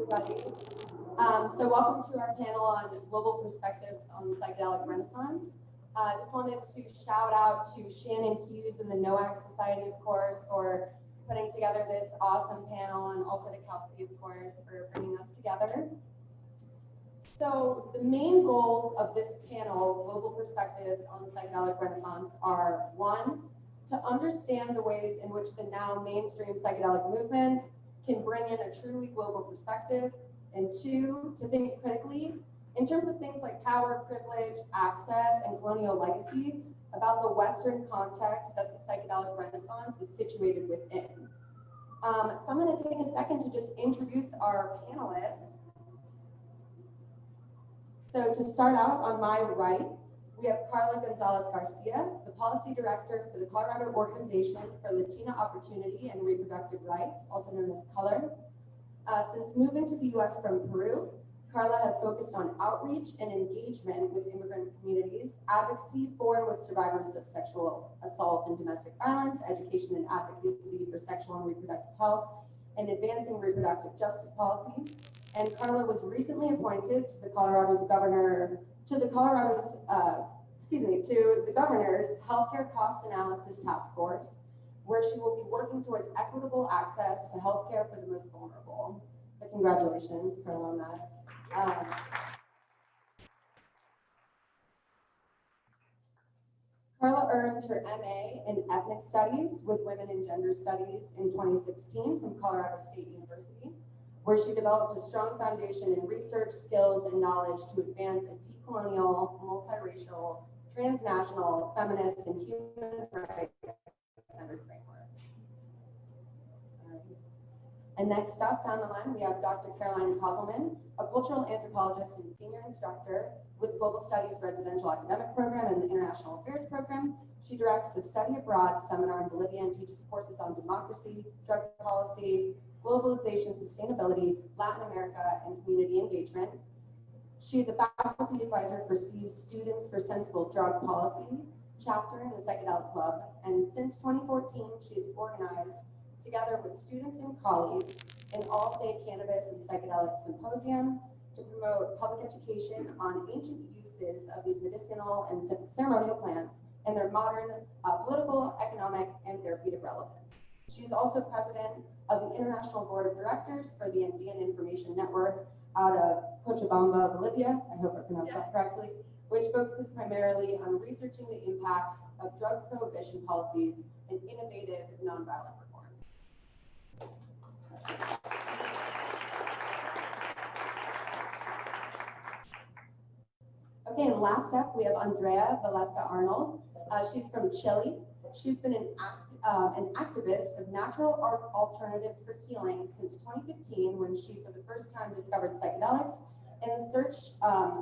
everybody. So welcome to our panel on global perspectives on the psychedelic renaissance. I just wanted to shout out to Shannon Hughes and the NOAC Society, of course, for putting together this awesome panel, and also to Kelsey, of course, for bringing us together. So the main goals of this panel, Global Perspectives on the Psychedelic Renaissance, are one, to understand the ways in which the now mainstream psychedelic movement can bring in a truly global perspective, and two, to think critically in terms of things like power, privilege, access, and colonial legacy about the Western context that the psychedelic renaissance is situated within. So I'm going to take a second to just introduce our panelists. So to start out, on my right, we have Caroline Gonzalez Garcia, the Policy Director for the Colorado Organization for Latino Opportunity and Reproductive Rights, also known as COLOR. Since moving to the US from Peru, Carla has focused on outreach and engagement with immigrant communities, advocacy for and with survivors of sexual assault and domestic violence, education and advocacy for sexual and reproductive health, and advancing reproductive justice policy. And Carla was recently appointed to the Colorado's governor's Healthcare Cost Analysis Task Force, where she will be working towards equitable access to healthcare for the most vulnerable. So congratulations, Carla, on that. Carla earned her MA in Ethnic Studies with Women in Gender Studies in 2016 from Colorado State University, where she developed a strong foundation in research, skills, and knowledge to advance a decolonial, multiracial, transnational, feminist, and human rights-centered framework. And next up down the line, we have Dr. Caroline Kozelman, a cultural anthropologist and senior instructor with the Global Studies Residential Academic Program and the International Affairs Program. She directs the Study Abroad seminar in Bolivia and teaches courses on democracy, drug policy, globalization, sustainability, Latin America, and community engagement. She is a faculty advisor for CU Students for Sensible Drug Policy chapter in the Psychedelic Club, and since 2014, she has organized, together with students and colleagues, an all-day cannabis and psychedelic symposium to promote public education on ancient uses of these medicinal and ceremonial plants and their modern political, economic, and therapeutic relevance. She is also president of the International Board of Directors for the Andean Information Network out of Cochabamba, Bolivia, I hope I pronounced that correctly, which focuses primarily on researching the impacts of drug prohibition policies and innovative nonviolent reforms. Okay, and last up, we have Andrea Valeska. She's from Chile. She's been an activist of natural art alternatives for healing since 2015, when she for the first time discovered psychedelics in the search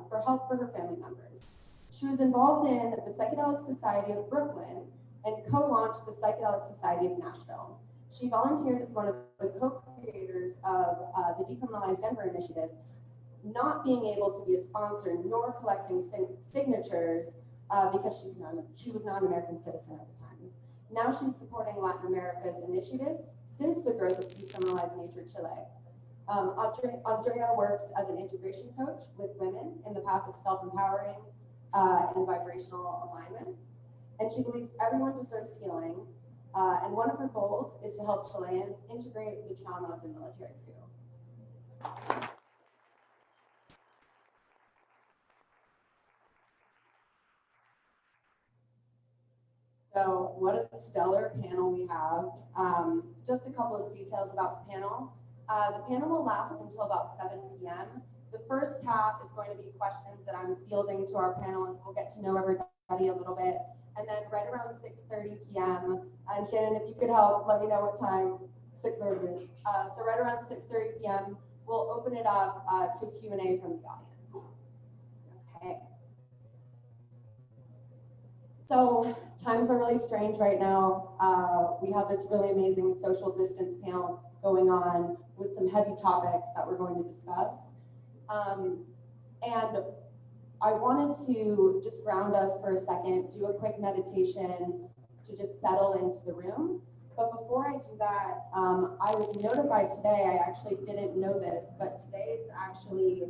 for help for her family members. She was involved in the Psychedelic Society of Brooklyn and co-launched the Psychedelic Society of Nashville. She volunteered as one of the co-creators of the Decriminalize Denver initiative, not being able to be a sponsor nor collecting signatures because she was not an American citizen at the time. Now she's supporting Latin America's initiatives since the growth of Decriminalize Nature Chile. Andrea works as an integration coach with women in the path of self-empowering and vibrational alignment. And she believes everyone deserves healing. And one of her goals is to help Chileans integrate the trauma of the military coup. So what a stellar panel we have. Just a couple of details about the panel. The panel will last until about 7 p.m. The first half is going to be questions that I'm fielding to our panelists. We'll get to know everybody a little bit. And then right around 6:30 p.m., and Shannon, if you could help, let me know what time 6:30 is. So right around 6:30 p.m., we'll open it up to Q&A from the audience. Okay. So times are really strange right now. We have this really amazing social distance panel going on with some heavy topics that we're going to discuss. And I wanted to just ground us for a second, do a quick meditation to just settle into the room. But before I do that, I was notified today, I actually didn't know this, but today is actually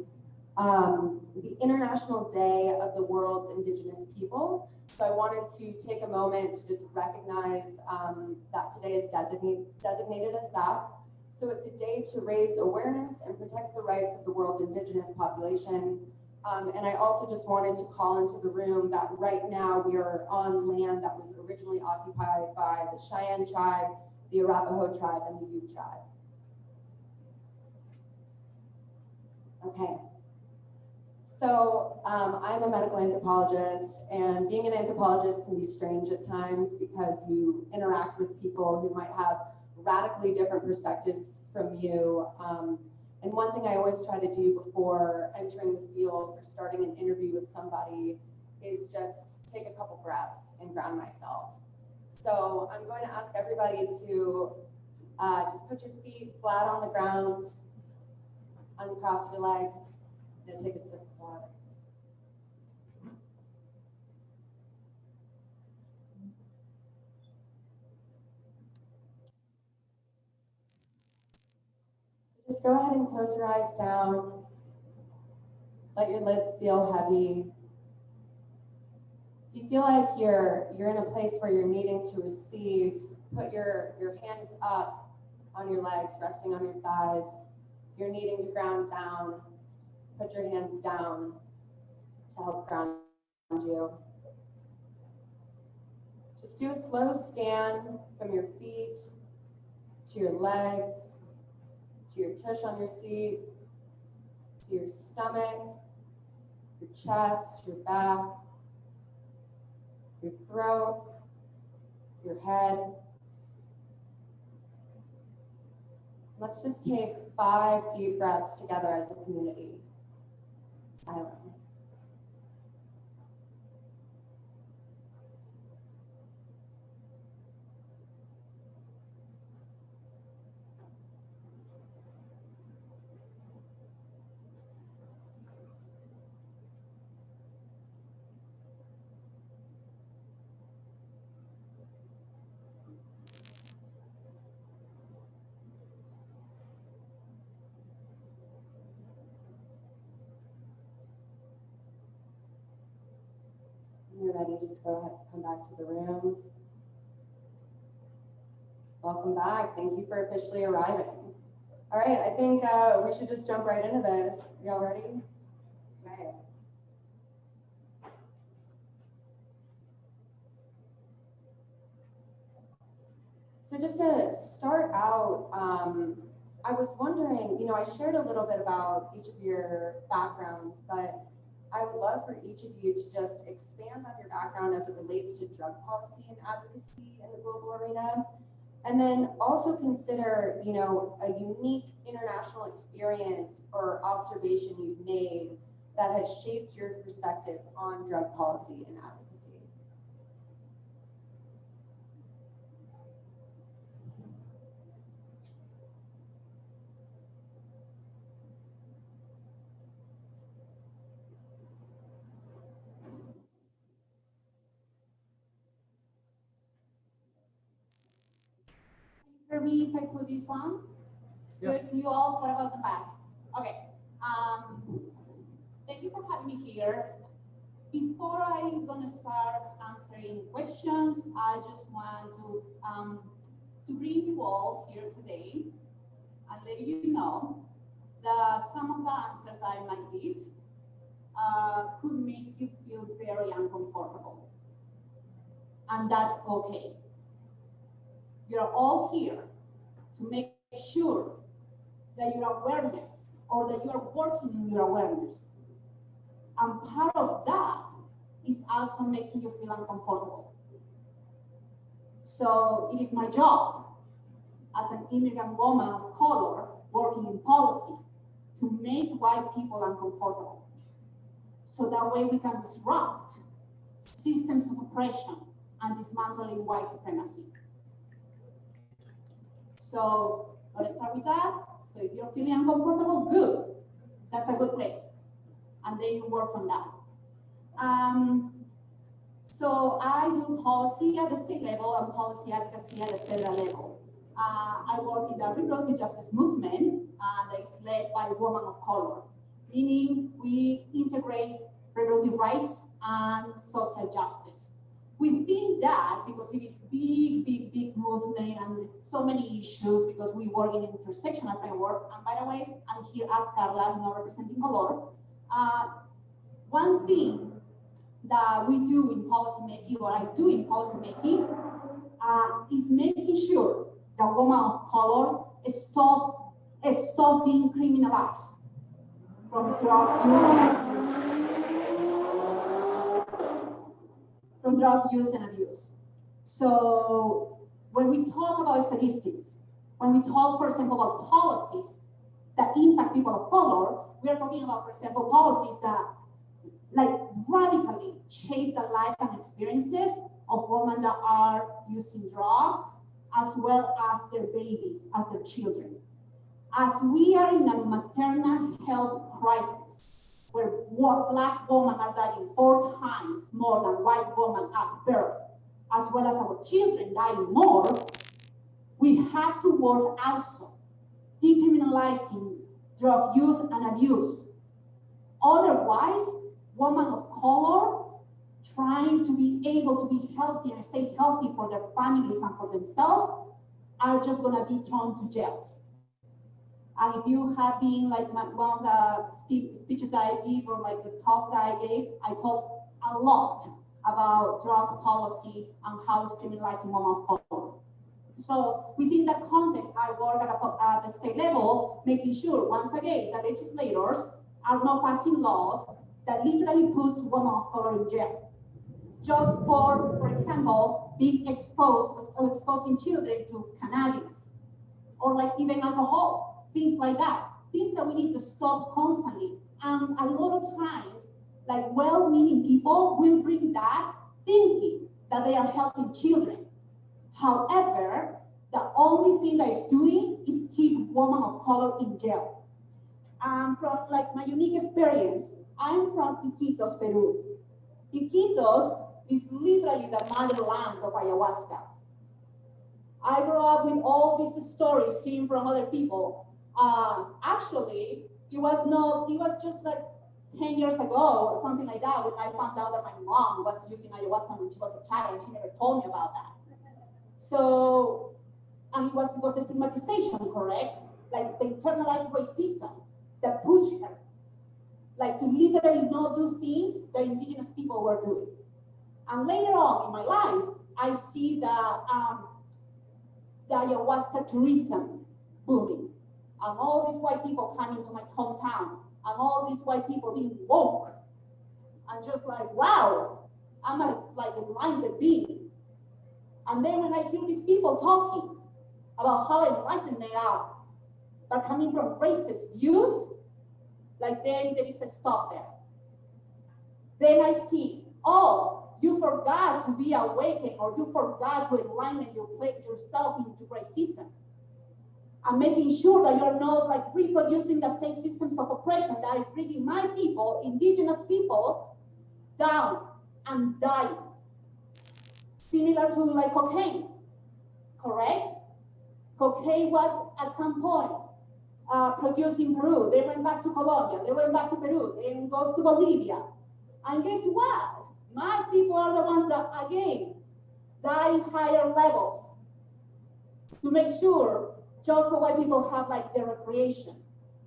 the International Day of the World's Indigenous People. So I wanted to take a moment to just recognize that today is designated as that. So it's a day to raise awareness and protect the rights of the world's indigenous population. And I also just wanted to call into the room that right now we are on land that was originally occupied by the Cheyenne tribe, the Arapaho tribe, and the Ute tribe. Okay. So I'm a medical anthropologist, and being an anthropologist can be strange at times because you interact with people who might have radically different perspectives from you. And one thing I always try to do before entering the field or starting an interview with somebody is just take a couple breaths and ground myself. So I'm going to ask everybody to just put your feet flat on the ground, uncross your legs, and take a sip of water. So just go ahead and close your eyes down. Let your lids feel heavy. If you feel like you're in a place where you're needing to receive, put your hands up on your legs, resting on your thighs. If you're needing to ground down, put your hands down to help ground you. Just do a slow scan from your feet to your legs, to your tush on your seat, to your stomach, your chest, your back, your throat, your head. Let's just take 5 deep breaths together as a community, silently. When you're ready, just go ahead and come back to the room. Welcome back. Thank you for officially arriving. All right, I think we should just jump right into this. Y'all ready? Okay. So just to start out, I was wondering, I shared a little bit about each of your backgrounds, but I would love for each of you to just expand on your background as it relates to drug policy and advocacy in the global arena. And then also consider, a unique international experience or observation you've made that has shaped your perspective on drug policy and advocacy. For me, if I put this on, it's good to you all. What about the back? Okay. Thank you for having me here. Before I'm gonna start answering questions, I just want to bring you all here today and let you know that some of the answers I might give could make you feel very uncomfortable, and that's okay. You're all here to make sure that your awareness or that you are working in your awareness. And part of that is also making you feel uncomfortable. So it is my job as an immigrant woman of color working in policy to make white people uncomfortable. So that way we can disrupt systems of oppression and dismantling white supremacy. So let's start with that. So if you're feeling uncomfortable, good. That's a good place. And then you work on that. So I do policy at the state level and policy advocacy at the federal level. I work in the reproductive justice movement that is led by women of color, meaning we integrate reproductive rights and social justice. Within that, because it is big movement and with so many issues, because we work in intersectional framework, and by the way, I'm here as Carla, not representing color. One thing that we do in policymaking, or I do in policymaking, is making sure that women of color stop being criminalized from drug use and abuse. So when we talk about statistics, when we talk, for example, about policies that impact people of color, we are talking about, for example, policies that like radically shape the life and experiences of women that are using drugs, as well as their babies, as their children. As we are in a maternal health crisis, where Black women are dying 4 times more than white women at birth, as well as our children dying more, we have to work also decriminalizing drug use and abuse. Otherwise, women of color trying to be able to be healthy and stay healthy for their families and for themselves are just going to be thrown to jails. And if you have been like one of the speeches that I give, or like the talks that I gave, I talked a lot about drug policy and how it's criminalizing women of color. So within that context, I work at the state level, making sure, once again, that legislators are not passing laws that literally puts women of color in jail, just for example, being exposed or exposing children to cannabis, or like even alcohol, things like that, things that we need to stop constantly. And a lot of times, like well-meaning people will bring that thinking that they are helping children. However, the only thing that it's doing is keep women of color in jail. From like my unique experience, I'm from Iquitos, Peru. Iquitos is literally the motherland of ayahuasca. I grew up with all these stories hearing from other people. Actually, it was just like 10 years ago or something like that when I found out that my mom was using ayahuasca when she was a child and she never told me about that. So, and it was because the stigmatization, correct? Like the internalized racism that pushed her, like to literally not do things that indigenous people were doing. And later on in my life, I see the ayahuasca tourism booming, and all these white people coming to my hometown, and all these white people being woke, and just like, wow, I'm like enlightened being. And then when I hear these people talking about how enlightened they are, but coming from racist views, like then there is a stop there. Then I see, oh, you forgot to be awakened, or you forgot to enlighten yourself into racism. And making sure that you're not like reproducing the same systems of oppression that is bringing my people, indigenous people, down and dying. Similar to like cocaine, correct? Cocaine was at some point produced in Peru. They went back to Colombia. They went back to Peru. They goes to Bolivia. And guess what? My people are the ones that, again, die in higher levels to make sure just so white people have like their recreation.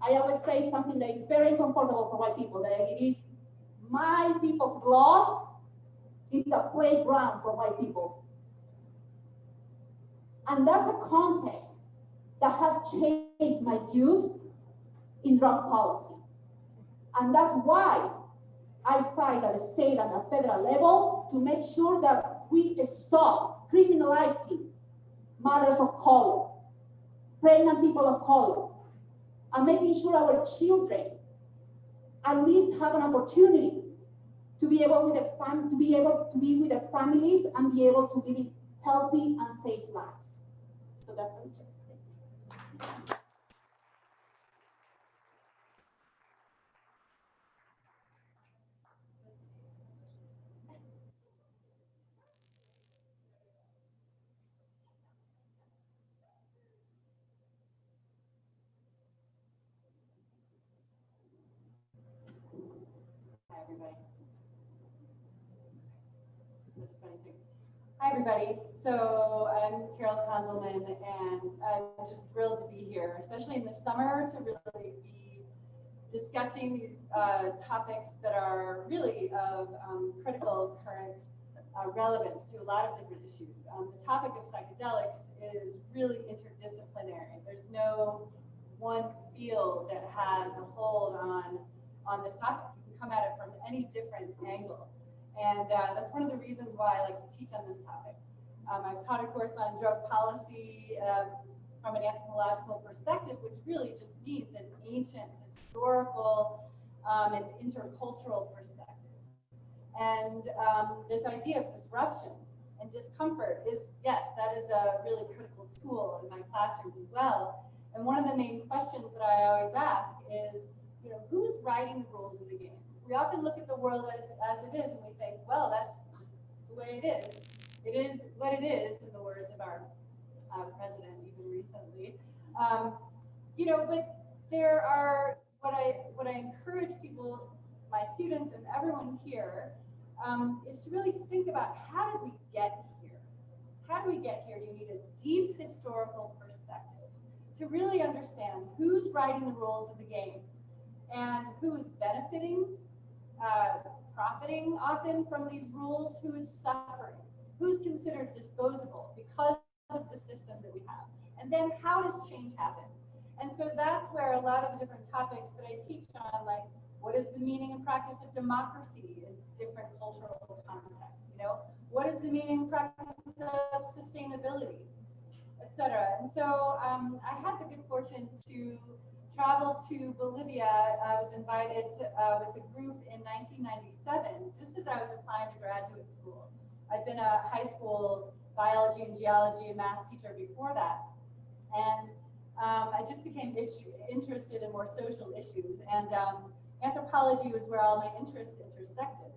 I always say something that is very uncomfortable for white people, that it is my people's blood is the playground for white people. And that's a context that has changed my views in drug policy. And that's why I fight at the state and the federal level to make sure that we stop criminalizing mothers of color, pregnant people of color, and making sure our children at least have an opportunity to be able with their to be able to be with their families and be able to live healthy and safe lives. So that's what I'm saying. today. This is such a funny thing. Hi, everybody. So I'm Caroline Kozelman, and I'm just thrilled to be here, especially in the summer, to really be discussing these topics that are really of critical current relevance to a lot of different issues. The topic of psychedelics is really interdisciplinary. There's no one field that has a hold on this topic. You can come at it from any different angle. And that's one of the reasons why I like to teach on this topic. I've taught a course on drug policy from an anthropological perspective, which really just means an ancient, historical, and intercultural perspective. And this idea of disruption and discomfort is, yes, that is a really critical tool in my classroom as well. And one of the main questions that I always ask is, you know, who's writing the rules of the game? We often look at the world as it is, and we think, well, that's just the way it is. It is what it is, in the words of our president, even recently. You know, but there are what I encourage people, my students, and everyone here, is to really think about, how did we get here? How do we get here? You need a deep historical perspective to really understand who's writing the rules of the game and who is benefiting, profiting often from these rules, who is suffering, who's considered disposable because of the system that we have, and then how does change happen? And so that's where a lot of the different topics that I teach on, like what is the meaning and practice of democracy in different cultural contexts, you know, what is the meaning and practice of sustainability, etc. And so I had the good fortune to travel to Bolivia. I was invited to, with a group in 1997, just as I was applying to graduate school. I'd been a high school biology and geology and math teacher before that. And I just became interested in more social issues. And anthropology was where all my interests intersected.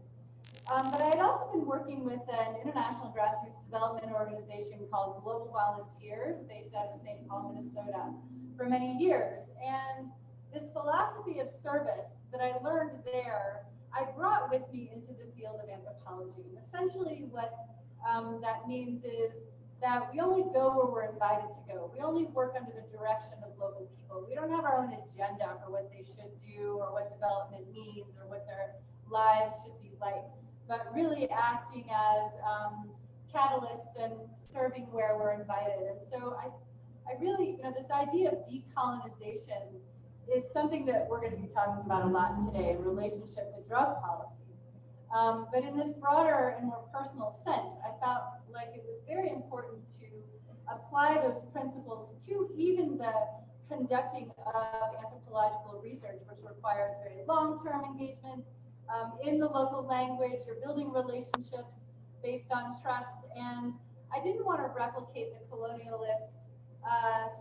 But I had also been working with an international grassroots development organization called Global Volunteers, based out of St. Paul, Minnesota, for many years. And this philosophy of service that I learned there, I brought with me into the field of anthropology. And essentially what that means is that we only go where we're invited to go. We only work under the direction of local people. We don't have our own agenda for what they should do or what development means or what their lives should be like, but really acting as catalysts and serving where we're invited. And so I really, you know, this idea of decolonization is something that we're going to be talking about a lot today in relationship to drug policy. But in this broader and more personal sense, I felt like it was very important to apply those principles to even the conducting of anthropological research, which requires very long-term engagement in the local language. You're building relationships based on trust. And I didn't want to replicate the colonialist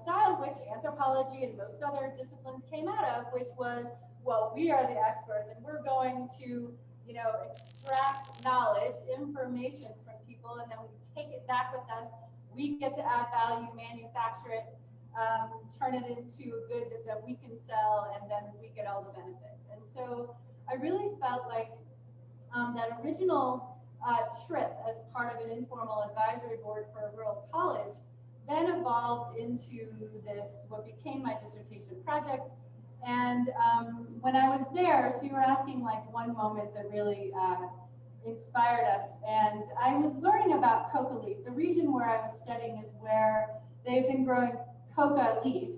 style, which anthropology and most other disciplines came out of, which was, well, we are the experts and we're going to, you know, extract knowledge, information from people, and then we take it back with us. We get to add value, manufacture it, turn it into a good that we can sell, and then we get all the benefits. And so I really felt like that original trip as part of an informal advisory board for a rural college then evolved into this, what became my dissertation project. And when I was there, so you were asking like one moment that really inspired us. And I was learning about coca leaf. The region where I was studying is where they've been growing coca leaf,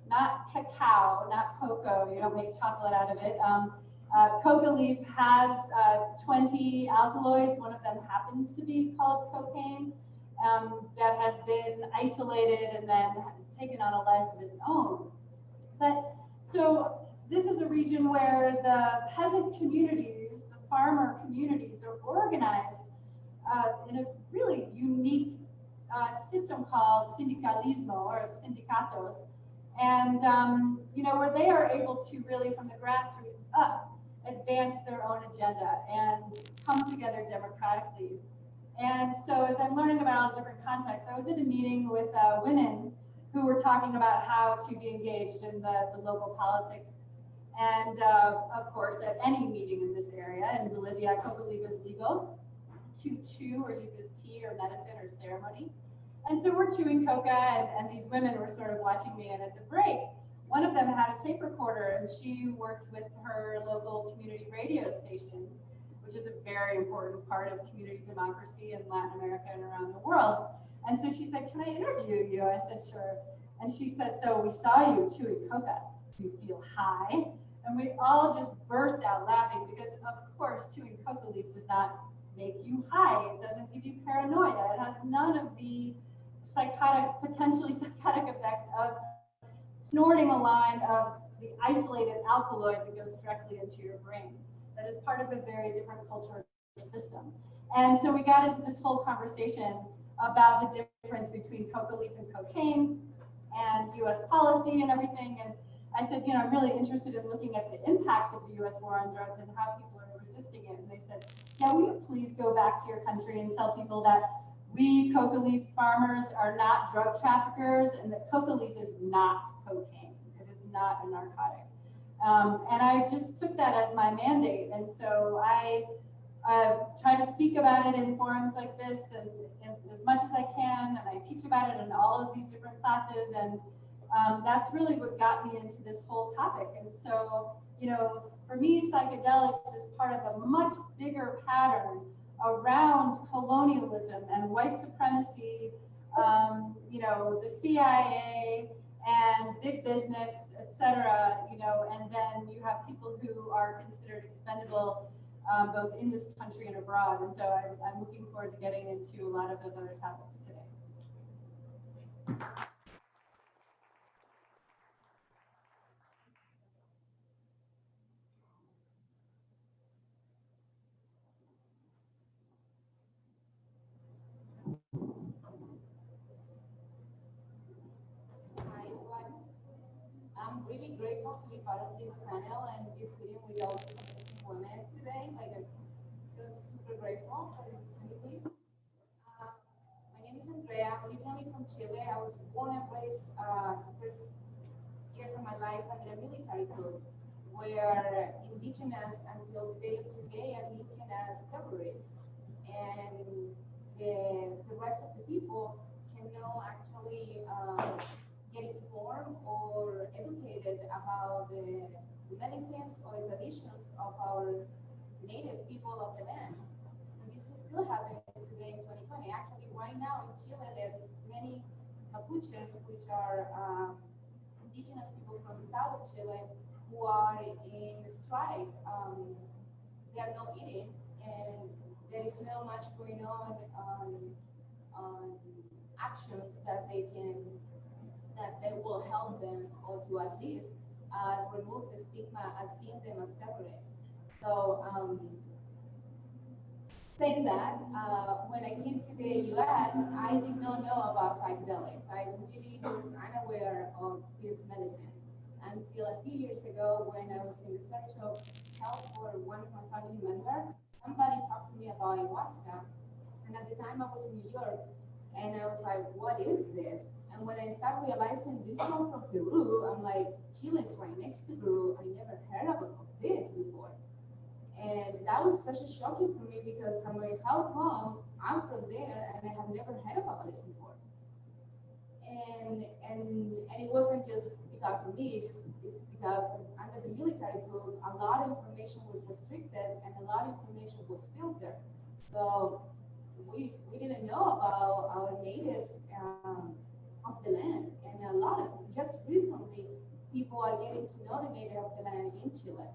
not cacao, not cocoa. You don't make chocolate out of it. Coca leaf has 20 alkaloids. One of them happens to be called cocaine, that has been isolated and then taken on a life of its own. But so this is a region where the peasant communities, the farmer communities, are organized in a really unique system called sindicalismo, or sindicatos, and you know, where they are able to really, from the grassroots up, advance their own agenda and come together democratically. And so as I'm learning about all the different contexts, I was in a meeting with women who were talking about how to be engaged in the local politics. And of course, at any meeting in this area, in Bolivia, coca leaf is legal to chew or use as tea or medicine or ceremony. And so we're chewing coca, and these women were sort of watching me, and at the break, one of them had a tape recorder, and she worked with her local community radio station, which is a very important part of community democracy in Latin America and around the world. And so she said, "Can I interview you?" I said, "Sure." And she said, "So we saw you chewing coca. Do you feel high?" And we all just burst out laughing because, of course, chewing coca leaf does not make you high. It doesn't give you paranoia. It has none of the potentially psychotic effects of snorting a line of the isolated alkaloid that goes directly into your brain. That is part of a very different culture system. And so we got into this whole conversation about the difference between coca leaf and cocaine and US policy and everything. And I said, I'm really interested in looking at the impacts of the US war on drugs and how people are resisting it. And they said, "Yeah, will you please go back to your country and tell people that we coca leaf farmers are not drug traffickers and that coca leaf is not cocaine. It is not a narcotic." And I just took that as my mandate. And so I try to speak about it in forums like this and as much as I can. And I teach about it in all of these different classes. And that's really what got me into this whole topic. And so, for me, psychedelics is part of a much bigger pattern around colonialism and white supremacy, the CIA and big business, et cetera, and then you have people who are considered expendable both in this country and abroad. And so I'm looking forward to getting into a lot of those other topics today. Hi, everyone. I'm really grateful to be part of this panel and be sitting with all these amazing women today. I feel super grateful for the opportunity. My name is Andrea. I'm originally from Chile. I was born and raised the first years of my life under a military coup where indigenous until the day of today are looked as terrorists, and the rest of the people cannot actually get informed or educated about the medicines or the traditions of our native people of the land. And this is still happening today in 2020. Actually, right now in Chile, there's many Mapuches, which are indigenous people from the south of Chile, who are in strike. They are not eating, and there is not much going on actions that they will help them, or to at least remove the stigma as seeing them as terrorists. So saying that, when I came to the US, I did not know about psychedelics. I really was unaware of this medicine until a few years ago when I was in the search of help for one of my family members. Somebody talked to me about ayahuasca, and at the time I was in New York, and I was like, "What is this?" And when I started realizing this comes from Peru, I'm like, Chile is right next to Peru. I never heard of this before. And that was such a shocking for me because I'm like, how come I'm from there and I have never heard about this before? And it wasn't just because of me, it's because under the military coup, a lot of information was restricted and a lot of information was filtered. So we didn't know about our natives of the land, and a lot of just recently people are getting to know the native of the land in Chile.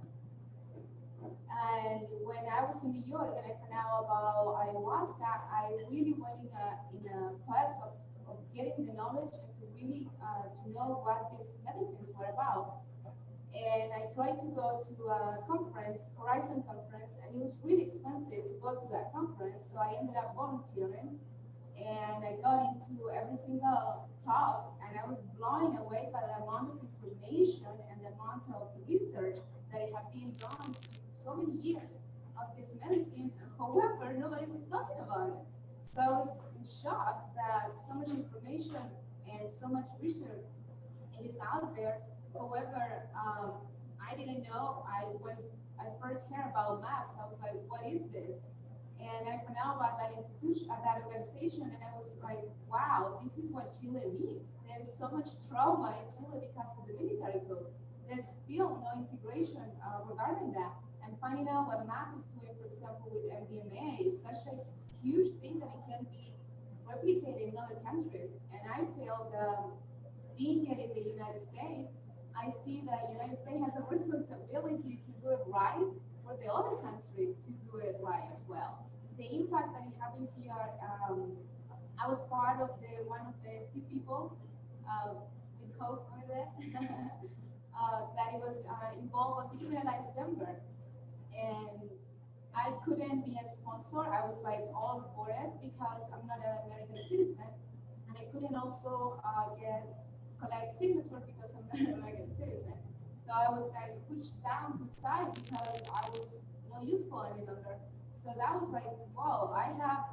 And when I was in New York and I found out about ayahuasca, I really went in a quest of getting the knowledge and to really to know what these medicines were about. And I tried to go to a conference, Horizon conference, and it was really expensive to go to that conference. So I ended up volunteering, and I got into every single talk, and I was blown away by the amount of information and the amount of research that had been done so many years of this medicine. However, nobody was talking about it. So I was in shock that so much information and so much research is out there. However, I I didn't know. When I first heard about MAPS, I was like, what is this? And I found out about that institution, that organization, and I was like, wow, this is what Chile needs. There's so much trauma in Chile because of the military code. There's still no integration regarding that. And finding out what MAP is doing, for example, with MDMA is such a huge thing that it can be replicated in other countries. And I feel that being here in the United States, I see that the United States has a responsibility to do it right for the other country to do it right as well. The impact that it happened here, I was part of one of the few people with hope over there that it was involved with decriminalized Denver, and I couldn't be a sponsor. I was like all for it because I'm not an American citizen, and I couldn't also collect signature because I'm not an American citizen. So I was like pushed down to the side because I was not useful any longer. So that was like, wow, I have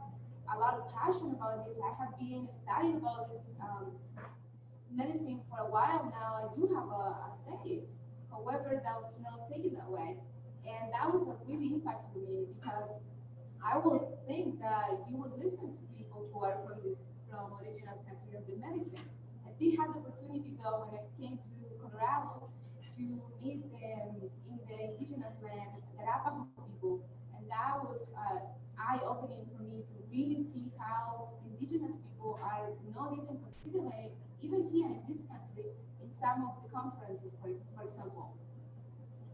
a lot of passion about this. I have been studying about this medicine for a while now. I do have a say. However, that was not taken that way. And that was a really impact for me because I would think that you would listen to people who are from indigenous countries of the medicine. I did have the opportunity though when I came to Colorado to meet them in the indigenous land, the Arapaho people, and that was eye-opening for me to really see how indigenous people are not even considered, even here in this country, in some of the conferences, for example.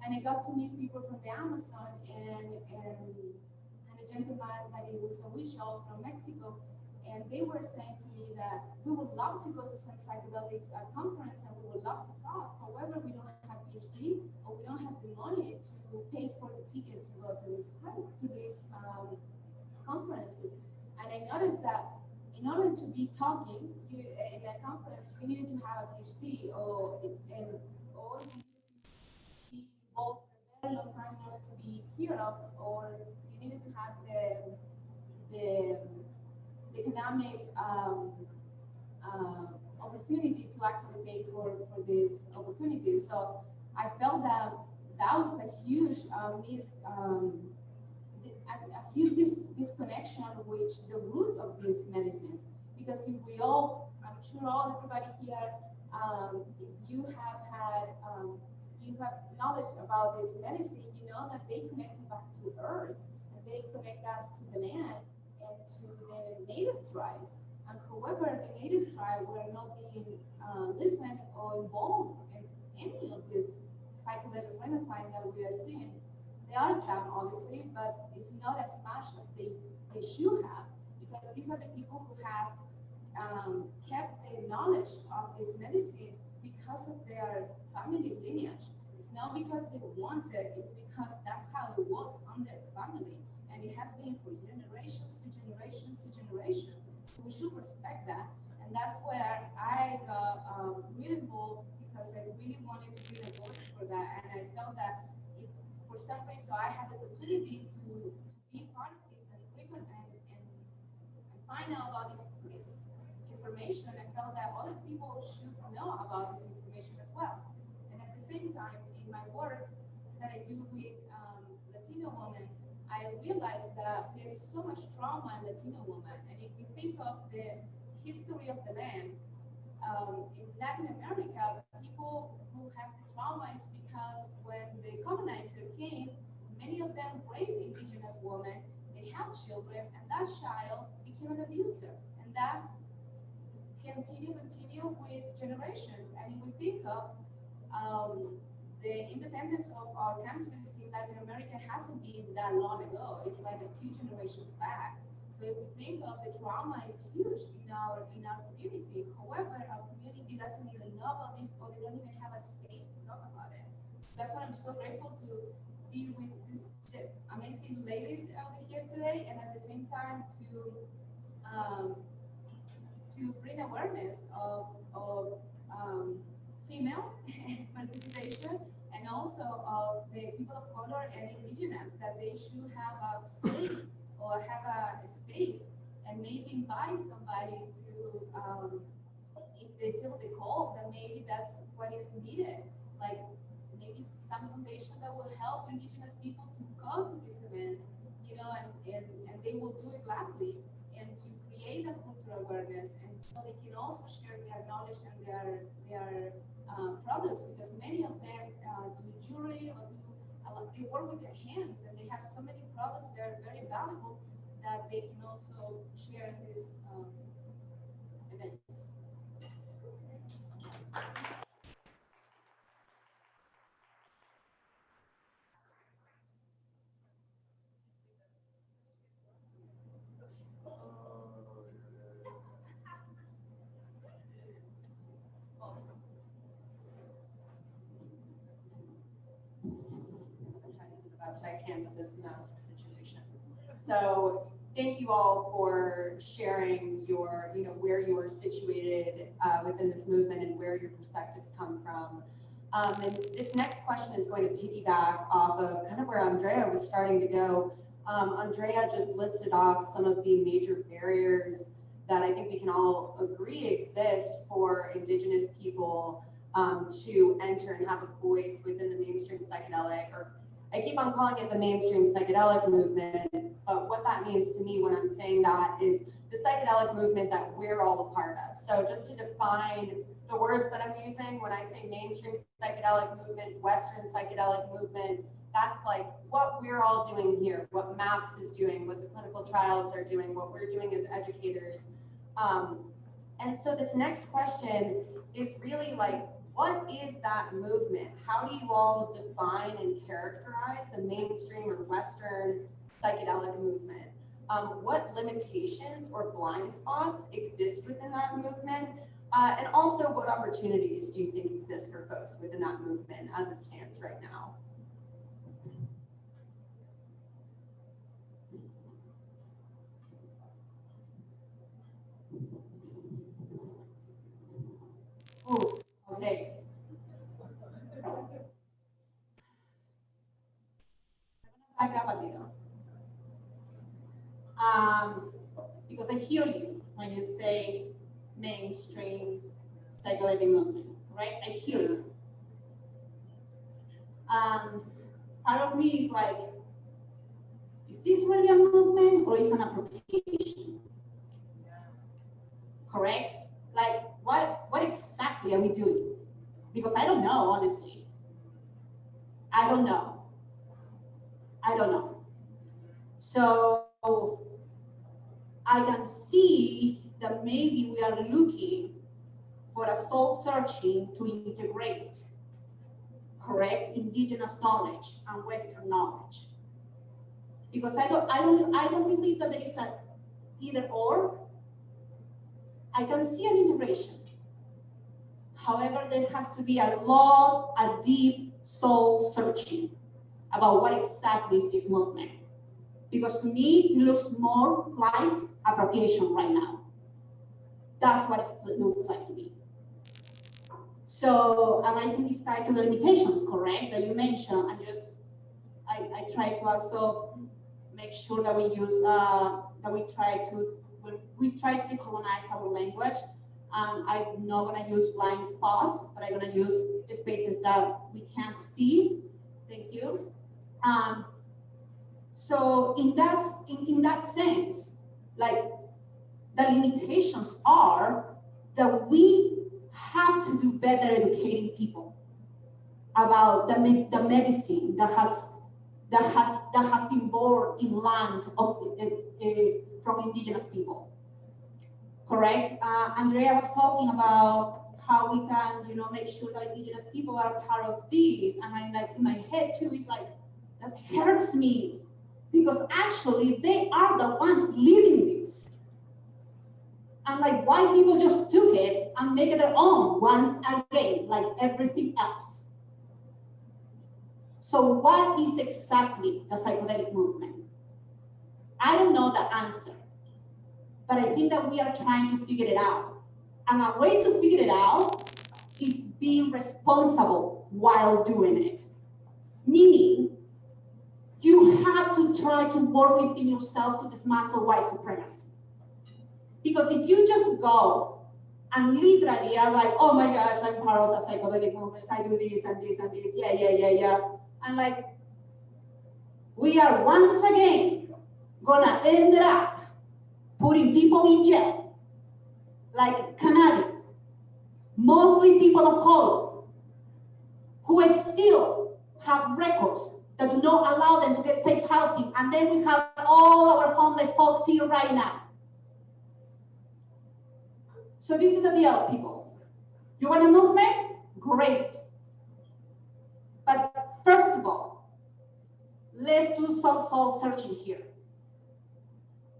And I got to meet people from the Amazon and a gentleman that it was a Wishal from Mexico, and they were saying to me that we would love to go to some psychedelics conference and we would love to talk. However, we don't have PhD or we don't have the money to pay for the ticket to go to these conferences. And I noticed that in order to be talking in a conference, you needed to have a PhD or you needed to be involved for a very long time in order to be heard of, or you needed to have the economic opportunity to actually pay for these opportunities. So I felt that that was a huge a huge disconnection with the root of these medicines. Because if we all, I'm sure everybody here, if you have had, you have knowledge about this medicine, you know that they connect you back to earth, and they connect us to the land and to the native tribes. And however, the native tribes were not being listened or involved in any of this psychedelic renaissance that we are seeing. There are some, obviously, but it's not as much as they should have, because these are the people who have kept the knowledge of this medicine because of their family lineage. It's not because they want it, it's because that's how it was on their family. And it has been for generations to generations to generations. So we should respect that. And that's where I got really involved, because I really wanted to bring a voice for that. And I felt that if for some reason I had the opportunity to be part of this and find out about this information, I felt that other people should know about this information as well. And at the same time, in my work that I do with Latino women, I realized that there is so much trauma in Latino women. And if we think of the history of the land, in Latin America, people who have the trauma is because when the colonizer came, many of them raped indigenous women, they had children, and that child became an abuser. And that continue with generations. And if we think of the independence of our countries in Latin America hasn't been that long ago. It's like a few generations back. So if we think of the trauma, is huge in our community. However, our community doesn't even know about this, or they don't even have a space to talk about it. So that's why I'm so grateful to be with these amazing ladies over here today, and at the same time to bring awareness of female participation, and also of the people of color and indigenous, that they should have a say or have a space, and maybe invite somebody to, if they feel the call, then maybe that's what is needed. Like maybe some foundation that will help indigenous people to go to these events, you know, and they will do it gladly, and to create that cultural awareness, and so they can also share their knowledge and their products, because many of them do jewelry or they work with their hands, and they have so many products that are very valuable that they can also share in these events. Best I can with this mask situation. So thank you all for sharing your, where you are situated within this movement and where your perspectives come from. And this next question is going to piggyback off of kind of where Andrea was starting to go. Andrea just listed off some of the major barriers that I think we can all agree exist for Indigenous people to enter and have a voice within the mainstream psychedelic, or I keep on calling it the mainstream psychedelic movement, but what that means to me when I'm saying that is the psychedelic movement that we're all a part of. So just to define the words that I'm using, when I say mainstream psychedelic movement, Western psychedelic movement, that's like what we're all doing here, what MAPS is doing, what the clinical trials are doing, what we're doing as educators. And so this next question is really like, what is that movement? How do you all define and characterize the mainstream or Western psychedelic movement? What limitations or blind spots exist within that movement? And also, what opportunities do you think exist for folks within that movement as it stands right now? Oh, okay. Back up a little. Because I hear you when you say mainstream psychedelic movement, right? I hear you. Part of me is like, is this really a movement or is it an appropriation? Correct? Like, what exactly are we doing? Because I don't know, honestly. I don't know. So I can see that maybe we are looking for a soul searching to integrate, correct, indigenous knowledge and Western knowledge. Because I don't believe that there is an either or. I can see an integration. However, there has to be a deep soul searching about what exactly is this movement. Because to me, it looks more like appropriation right now. That's what it looks like to me. So, and I think it's tied to the limitations, correct, that you mentioned. And just, I try to also make sure that we use, we try to decolonize our language. I'm not going to use blind spots, but I'm going to use spaces that we can't see. Thank you. So in that sense, like the limitations are that we have to do better educating people about the medicine that has been born in land from indigenous people. Correct? Andrea was talking about how we can, make sure that indigenous people are part of this, and I'm like, in my head too, is like, that hurts me, because actually they are the ones leading this. And like, white people just took it and make it their own once again, like everything else. So what is exactly the psychedelic movement? I don't know the answer, but I think that we are trying to figure it out. And a way to figure it out is being responsible while doing it. Meaning, you have to try to work within yourself to dismantle white supremacy. Because if you just go and literally are like, oh my gosh, I'm part of the psychedelic movements. I do this and this and this. Yeah. And like, we are once again gonna end up putting people in jail, like cannabis, mostly people of color, who still have records that do not allow them to get safe housing. And then we have all our homeless folks here right now. So this is the deal, people. You want a movement? Great. But first of all, let's do some soul searching here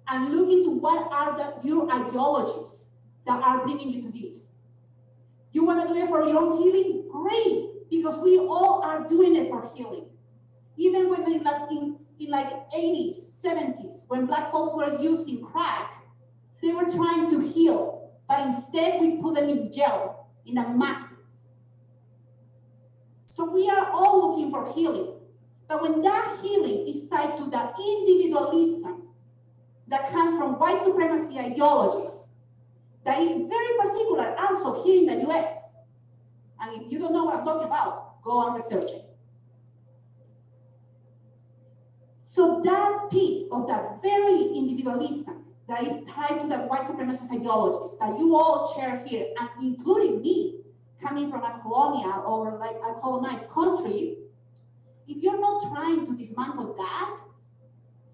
and look into what are your ideologies that are bringing you to this. You want to do it for your own healing? Great, because we all are doing it for healing. Even when in like 80s, 70s, when Black folks were using crack, they were trying to heal, but instead we put them in jail in the masses. So we are all looking for healing. But when that healing is tied to the individualism that comes from white supremacy ideologies, that is very particular also here in the US. And if you don't know what I'm talking about, go and research it. So that piece of that very individualism that is tied to the white supremacist ideologies that you all share here, and including me, coming from a colonial or like a colonized country, if you're not trying to dismantle that,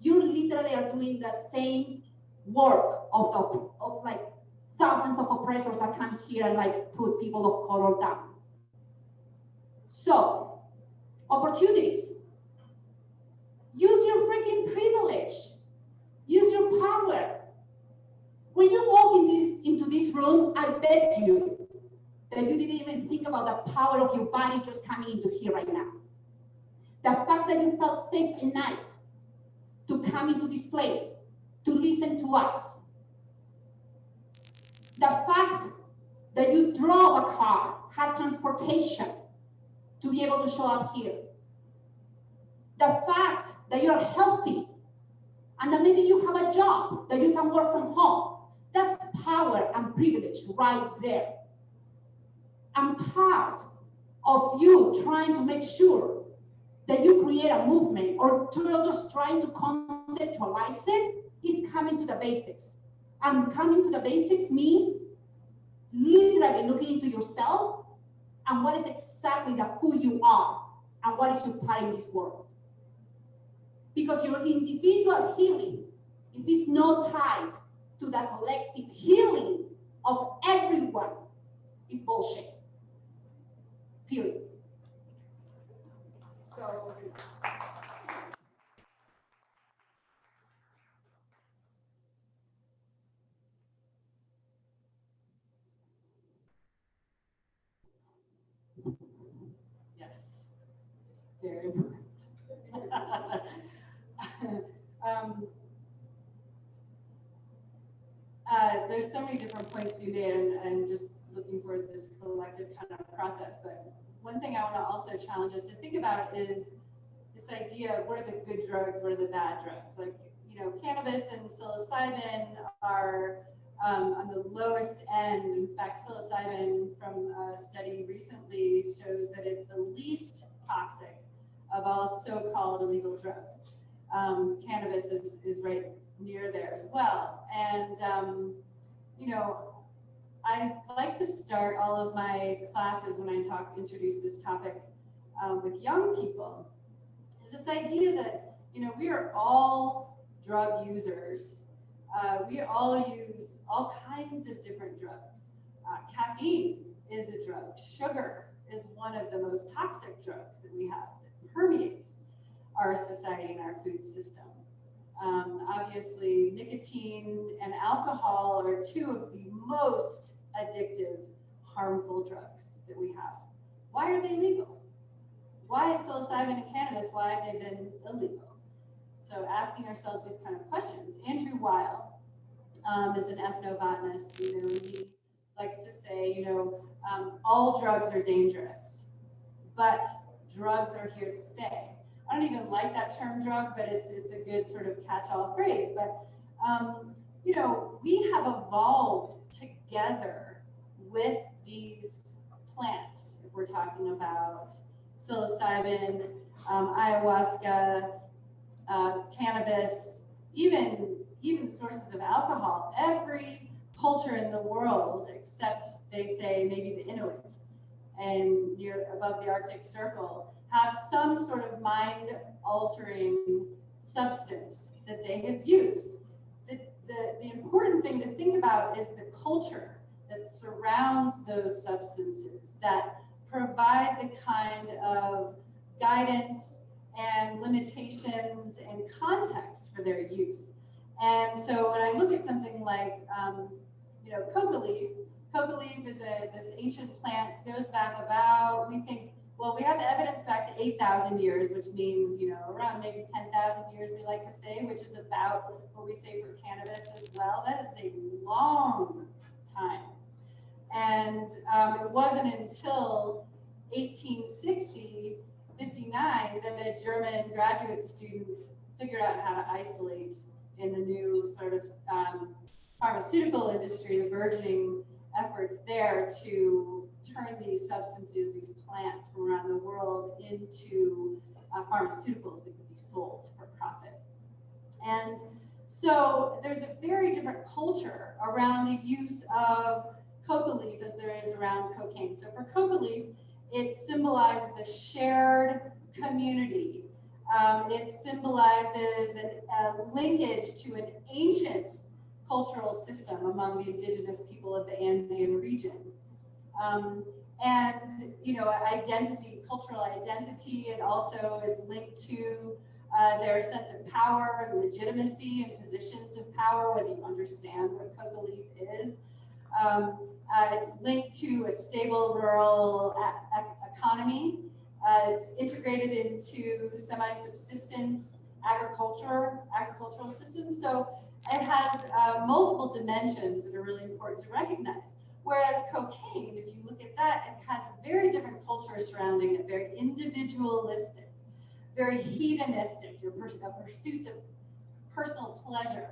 you literally are doing the same work of like thousands of oppressors that come here and like put people of color down. So, opportunities. Use your freaking privilege. Use your power. When you walk into this room, I bet you that you didn't even think about the power of your body just coming into here right now. The fact that you felt safe enough to come into this place, to listen to us. The fact that you drove a car, had transportation to be able to show up here. The fact that you're healthy and that maybe you have a job that you can work from home. That's power and privilege right there. And part of you trying to make sure that you create a movement or just trying to conceptualize it is coming to the basics. And coming to the basics means literally looking into yourself and what is exactly who you are and what is your part in this world. Because your individual healing, if it's not tied to the collective healing of everyone, is bullshit. Period. So, yes, very important. There's so many different points to be made, and just looking for this collective kind of process. But one thing I want to also challenge us to think about is this idea of what are the good drugs, what are the bad drugs? Like, you know, cannabis and psilocybin are on the lowest end. In fact, psilocybin from a study recently shows that it's the least toxic of all so-called illegal drugs. Cannabis is right near there as well. And, you know, I like to start all of my classes when I introduce this topic with young people. Is this idea that, you know, we are all drug users. We all use all kinds of different drugs. Caffeine is a drug. Sugar is one of the most toxic drugs that we have that permeates our society and our food system. Obviously, nicotine and alcohol are two of the most addictive, harmful drugs that we have. Why are they legal? Why is psilocybin and cannabis, why have they been illegal? So asking ourselves these kind of questions. Andrew Weil is an ethnobotanist, you know, and he likes to say, you know, all drugs are dangerous, but drugs are here to stay. I don't even like that term drug, but it's a good sort of catch-all phrase. But, you know, we have evolved together with these plants, if we're talking about psilocybin, ayahuasca, cannabis, even sources of alcohol. Every culture in the world, except they say maybe the Inuit and near above the Arctic Circle, have some sort of mind-altering substance that they have used. The important thing to think about is the culture that surrounds those substances, that provide the kind of guidance and limitations and context for their use. And so when I look at something like, coca leaf is this ancient plant, goes back about, we think, well, we have evidence back to 8,000 years, which means, around maybe 10,000 years, we like to say, which is about what we say for cannabis as well. That is a long time. And it wasn't until 1860, 59, that a German graduate student figured out how to isolate in the new sort of pharmaceutical industry, the burgeoning efforts there to turn these substances, these plants from around the world into pharmaceuticals that could be sold for profit. And so there's a very different culture around the use of coca leaf as there is around cocaine. So for coca leaf, it symbolizes a shared community. It symbolizes a linkage to an ancient cultural system among the indigenous people of the Andean region. Identity, cultural identity, it also is linked to their sense of power and legitimacy and positions of power, whether you understand what coca leaf is. It's linked to a stable rural economy. It's integrated into semi-subsistence agricultural systems. So it has multiple dimensions that are really important to recognize. Whereas cocaine, if you look at that, it has a very different culture surrounding it, very individualistic, very hedonistic, your pursuit of personal pleasure.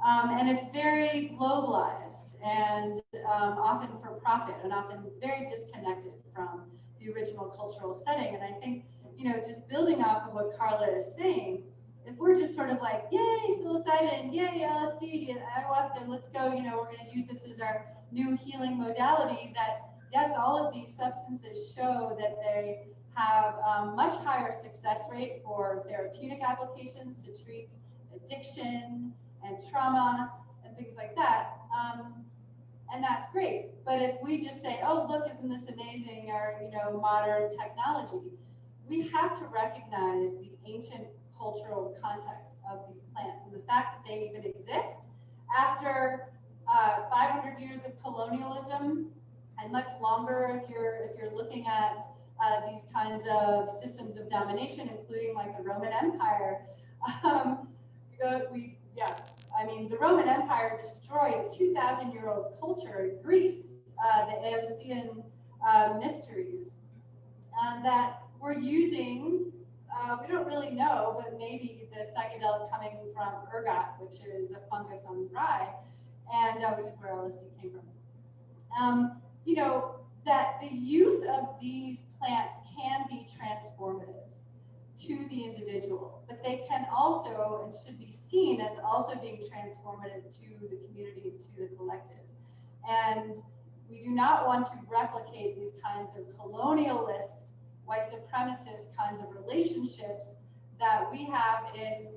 And it's very globalized and often for profit and often very disconnected from the original cultural setting. And I think, just building off of what Carla is saying, if we're just sort of like, yay, psilocybin, yay, LSD, ayahuasca, let's go, we're going to use this as our new healing modality, that yes, all of these substances show that they have a much higher success rate for therapeutic applications to treat addiction and trauma and things like that. And that's great. But if we just say, oh, look, isn't this amazing, our modern technology, we have to recognize the ancient cultural context of these plants and the fact that they even exist after 500 years of colonialism and much longer if you're looking at these kinds of systems of domination, including like the Roman Empire. The Roman Empire destroyed a 2,000-year-old culture in Greece, the Eleusinian mysteries, that we're using, we don't really know, but maybe the psychedelic coming from ergot, which is a fungus on rye, and which is where LSD came from. That the use of these plants can be transformative to the individual, but they can also and should be seen as also being transformative to the community and to the collective. And we do not want to replicate these kinds of colonialist, white supremacist kinds of relationships that we have in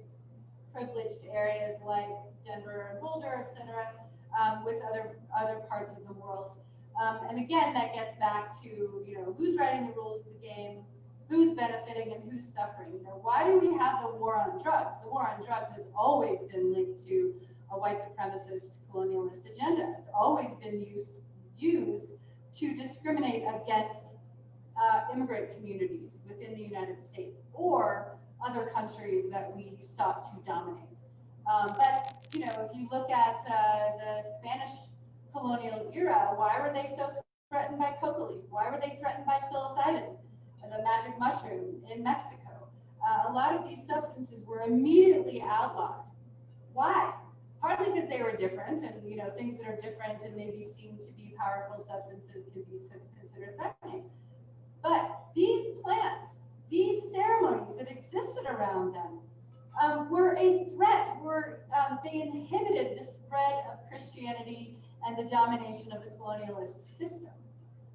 privileged areas like Denver and Boulder, et cetera, with other parts of the world. And again, that gets back to, who's writing the rules of the game, who's benefiting and who's suffering. Why do we have the war on drugs? The war on drugs has always been linked to a white supremacist colonialist agenda. It's always been used to discriminate against immigrant communities within the United States or other countries that we sought to dominate. But if you look at the Spanish colonial era, why were they so threatened by coca leaf? Why were they threatened by psilocybin, the magic mushroom in Mexico? A lot of these substances were immediately outlawed. Why? partly because they were different, and things that are different and maybe seem to be powerful substances can be considered threatening. But these plants, these ceremonies that existed around them, were a threat. They inhibited the spread of Christianity and the domination of the colonialist system.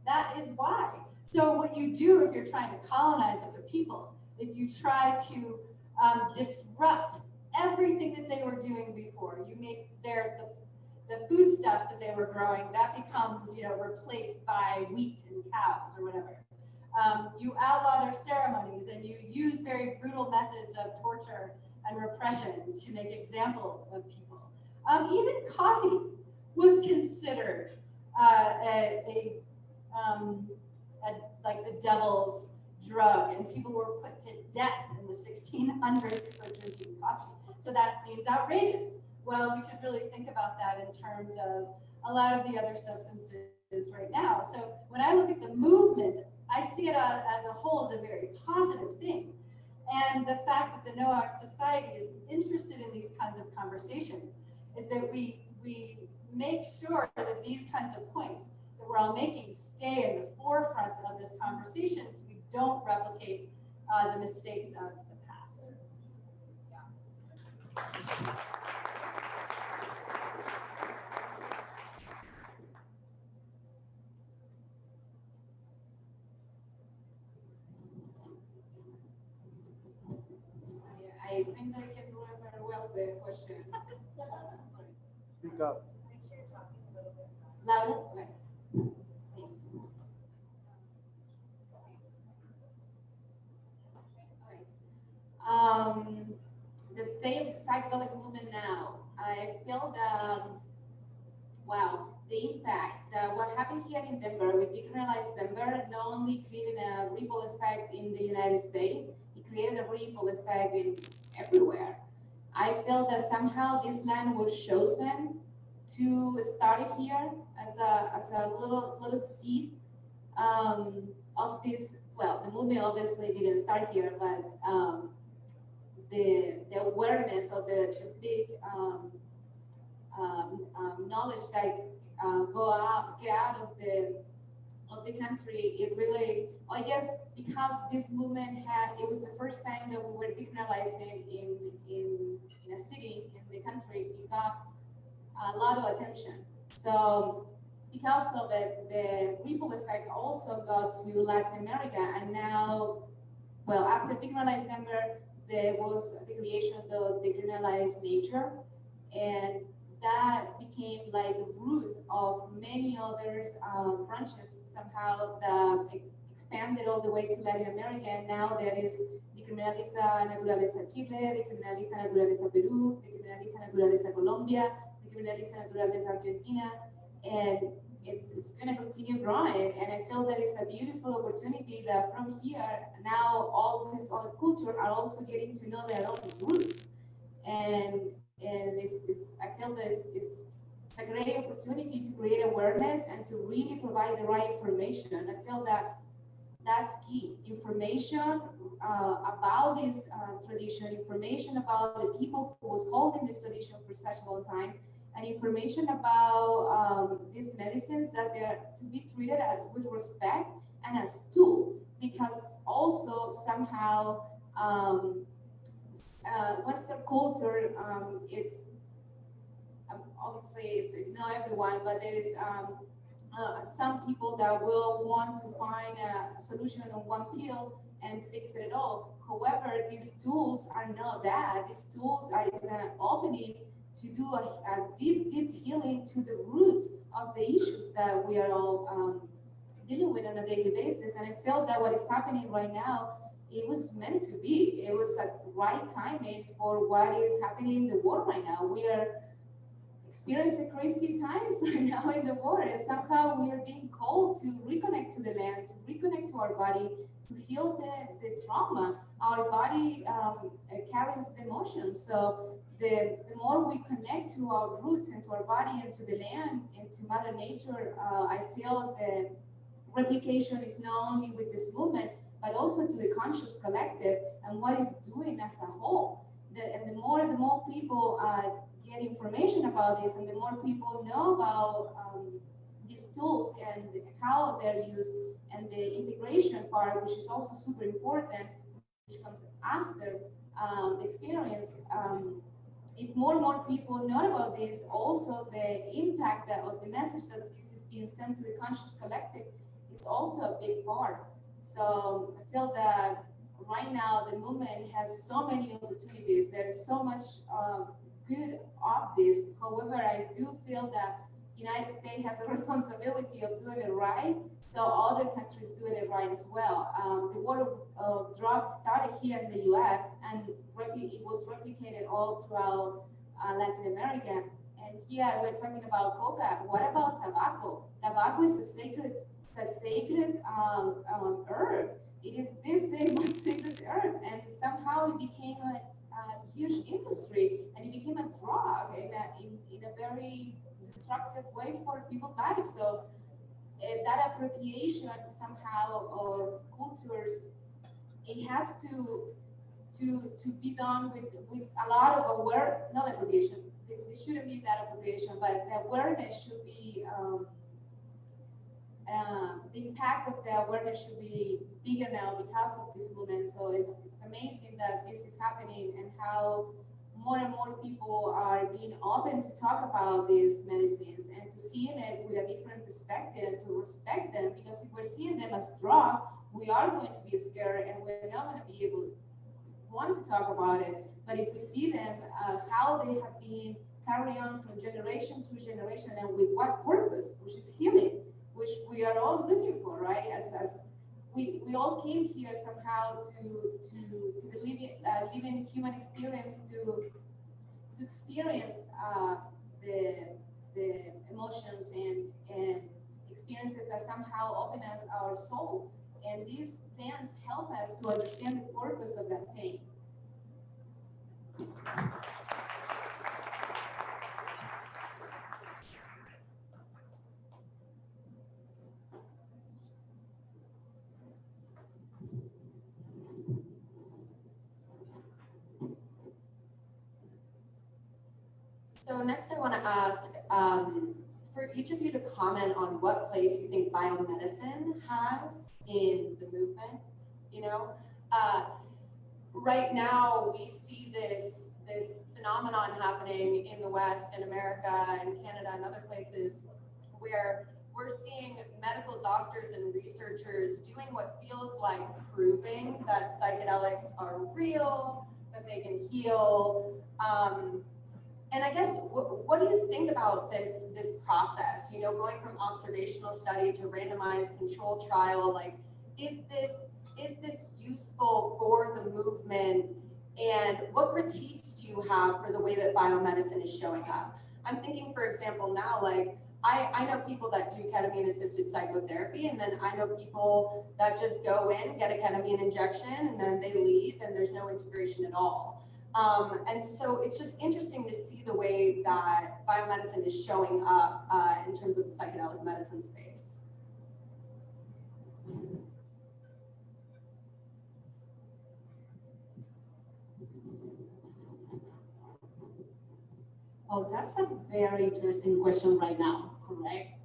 That is why. So what you do if you're trying to colonize other people is you try to disrupt everything that they were doing before. You make the foodstuffs that they were growing, that becomes replaced by wheat and cows or whatever. You outlaw their ceremonies, and you use very brutal methods of torture and repression to make examples of people. Even coffee was considered like the devil's drug, and people were put to death in the 1600s for drinking coffee. So that seems outrageous. Well, we should really think about that in terms of a lot of the other substances right now. So when I look at the movement, I see it as a whole as a very positive thing. And the fact that the NOAC Society is interested in these kinds of conversations is that we make sure that these kinds of points that we're all making stay in the forefront of this conversation, so we don't replicate the mistakes of the past. Yeah. I think I can remember well the question. Speak up. Louder? Okay. Thanks. Okay. The state of the psychedelic movement now. I feel that, wow, the impact, what happened here in Denver, with decriminalized Denver, not only created a ripple effect in the United States, it created a ripple effect in everywhere. I feel that somehow this land was chosen to start here as a little seed of this. Well, the movement obviously didn't start here, but the awareness of the big knowledge that get out of the country, it really, I guess, because this movement it was the first time that we were decriminalizing in a city in the country, it got a lot of attention. So because of it, the ripple effect also got to Latin America, and now, well, after decriminalized Denver, there was the creation of the decriminalized nature, and that became like the root of many other branches somehow that expanded all the way to Latin America. And now there is decriminaliza naturaleza Chile, decriminaliza naturaleza Peru, decriminaliza naturaleza Colombia, decriminaliza naturaleza Argentina, and it's going to continue growing. And I feel that it's a beautiful opportunity that from here now all these other cultures are also getting to know their own roots, and I feel that it's a great opportunity to create awareness and to really provide the right information. I feel that that's key. Information about this tradition, information about the people who was holding this tradition for such a long time, and information about these medicines that they're to be treated as with respect and as tool, because also somehow Western culture, it's obviously it's not everyone, but there is some people that will want to find a solution on one pill and fix it all. However, these tools are not that. These tools are an opening to do a deep healing to the roots of the issues that we are all dealing with on a daily basis. And I felt that what is happening right now, it was meant to be. It was at the right timing for what is happening in the world right now. We are experiencing crazy times right now in the world, and somehow we are being called to reconnect to the land, to reconnect to our body, to heal the trauma. Our body carries the emotions. So the more we connect to our roots and to our body and to the land and to Mother Nature, I feel the replication is not only with this movement, but also to the conscious collective and what it's doing as a whole. And the more people get information about this, and the more people know about these tools and how they're used, and the integration part, which is also super important, which comes after the experience. If more and more people know about this, also the impact of the message that this is being sent to the conscious collective is also a big part. So I feel that right now the movement has so many opportunities. There is so much good of this. However, I do feel that the United States has a responsibility of doing it right, so other countries doing it right as well. The war of drugs started here in the US, and it was replicated all throughout Latin America. And here we're talking about coca. What about tobacco? Tobacco is a sacred herb. It is this sacred herb, and somehow it became a huge industry, and it became a drug in a very destructive way for people's lives. So that appropriation somehow of cultures, it has to be done with a lot of not appropriation. There shouldn't be that appropriation, but the awareness should be. The impact of the awareness should be bigger now because of this movement. So it's amazing that this is happening, and how more and more people are being open to talk about these medicines and to see it with a different perspective and to respect them. Because if we're seeing them as drug, we are going to be scared, and we're not going to be able to want to talk about it. But if we see them, how they have been carried on from generation to generation, and with what purpose, which is healing, which we are all looking for, right? As we all came here somehow to the living human experience, to experience the emotions and experiences that somehow open us our soul. And these things help us to understand the purpose of that pain. So next I want to ask for each of you to comment on what place you think biomedicine has in the movement. You know, right now we see this phenomenon happening in the West, in America and Canada and other places, where we're seeing medical doctors and researchers doing what feels like proving that psychedelics are real, that they can heal. And I guess, what do you think about this process? You know, going from observational study to randomized control trial, like, is this useful for the movement? And what critiques do you have for the way that biomedicine is showing up? I'm thinking, for example, now, like, I know people that do ketamine-assisted psychotherapy, and then I know people that just go in, get a ketamine injection, and then they leave, and there's no integration at all. And so it's just interesting to see the way that biomedicine is showing up in terms of the psychedelic medicine space. Well, that's a very interesting question right now, correct?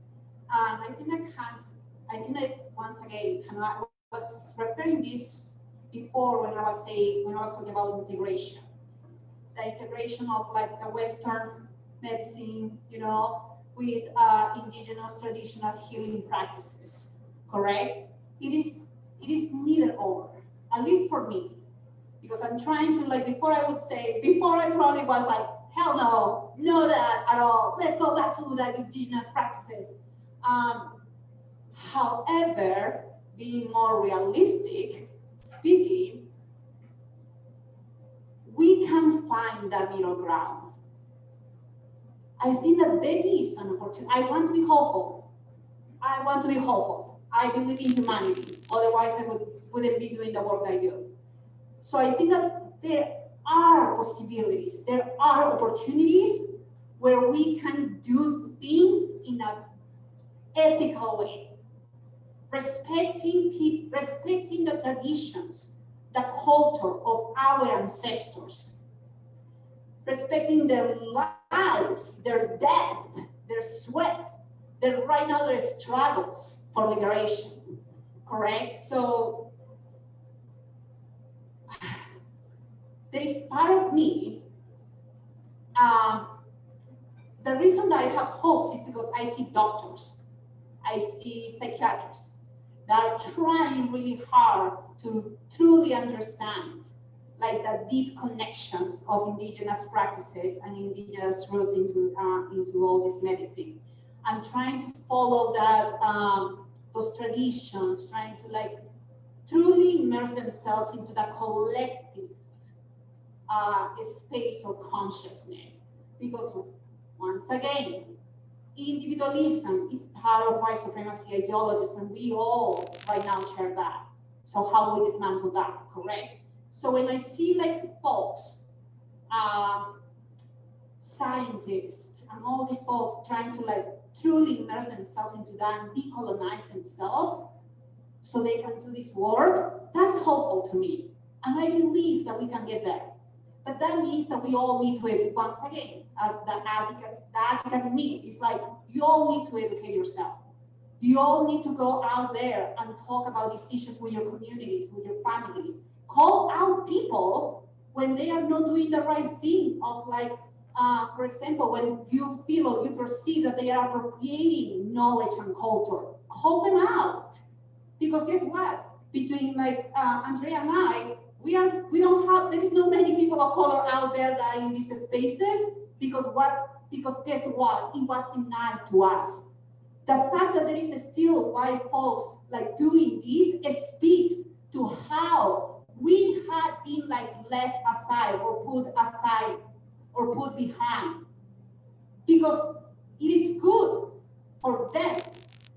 I think that once again, I was referring this before when I was talking about integration. The integration of like the Western medicine, you know, with indigenous traditional healing practices, correct? It is neither or, at least for me, because I'm trying to, like, before I probably was like, hell no, no that at all. Let's go back to the indigenous practices. However, being more realistic speaking, we can find that middle ground. I think that there is an opportunity. I want to be hopeful. I believe in humanity. Otherwise, I wouldn't be doing the work that I do. So I think that there are possibilities. There are opportunities where we can do things in an ethical way, respecting the traditions, the culture of our ancestors. respecting their lives, their death, their sweat, right now their struggles for liberation, correct? So there is part of me, the reason that I have hopes is because I see doctors, I see psychiatrists that are trying really hard to truly understand like the deep connections of indigenous practices and indigenous roots into all this medicine, and trying to follow that those traditions, trying to like truly immerse themselves into the collective space of consciousness. Because once again, individualism is part of white supremacy ideologies, and we all right now share that. So how we dismantle that, correct? So when I see like folks, scientists, and all these folks trying to like truly immerse themselves into that and decolonize themselves so they can do this work, that's hopeful to me. And I believe that we can get there. But that means that we all need to educate, once again, as the advocate in me, is like, you all need to educate yourself. You all need to go out there and talk about these issues with your communities, with your families. Call out people when they are not doing the right thing of like, for example, when you feel or you perceive that they are appropriating knowledge and culture, call them out. Because guess what? Between like Andrea and I, there is not many people of color out there that are in these spaces, because guess what? It was denied to us. The fact that there is still white folks like doing this speaks to how we had been like left aside or put aside or put behind. Because it is good for them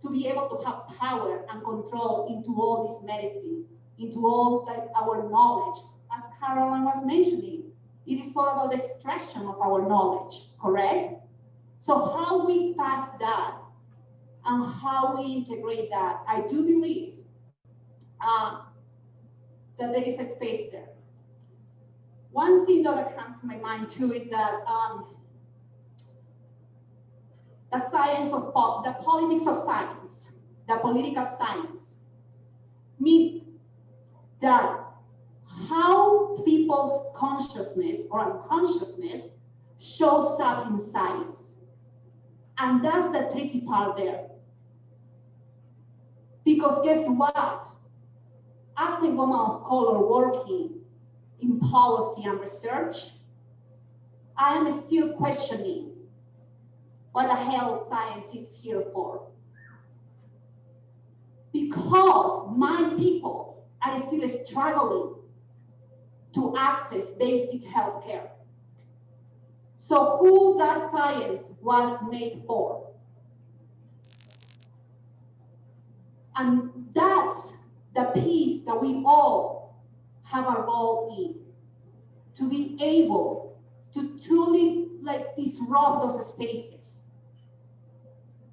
to be able to have power and control into all this medicine, into all like our knowledge. As Caroline was mentioning, it is all about the extraction of our knowledge, correct? So how we pass that and how we integrate that, I do believe that there is a space there. One thing that comes to my mind too is that the politics of science, the political science, mean that how people's consciousness or unconsciousness shows up in science. And that's the tricky part there. Because guess what? As a woman of color working in policy and research, I am still questioning what the hell science is here for. Because my people are still struggling to access basic health care. So who that science was made for? And that's the piece that we all have a role in, to be able to truly like disrupt those spaces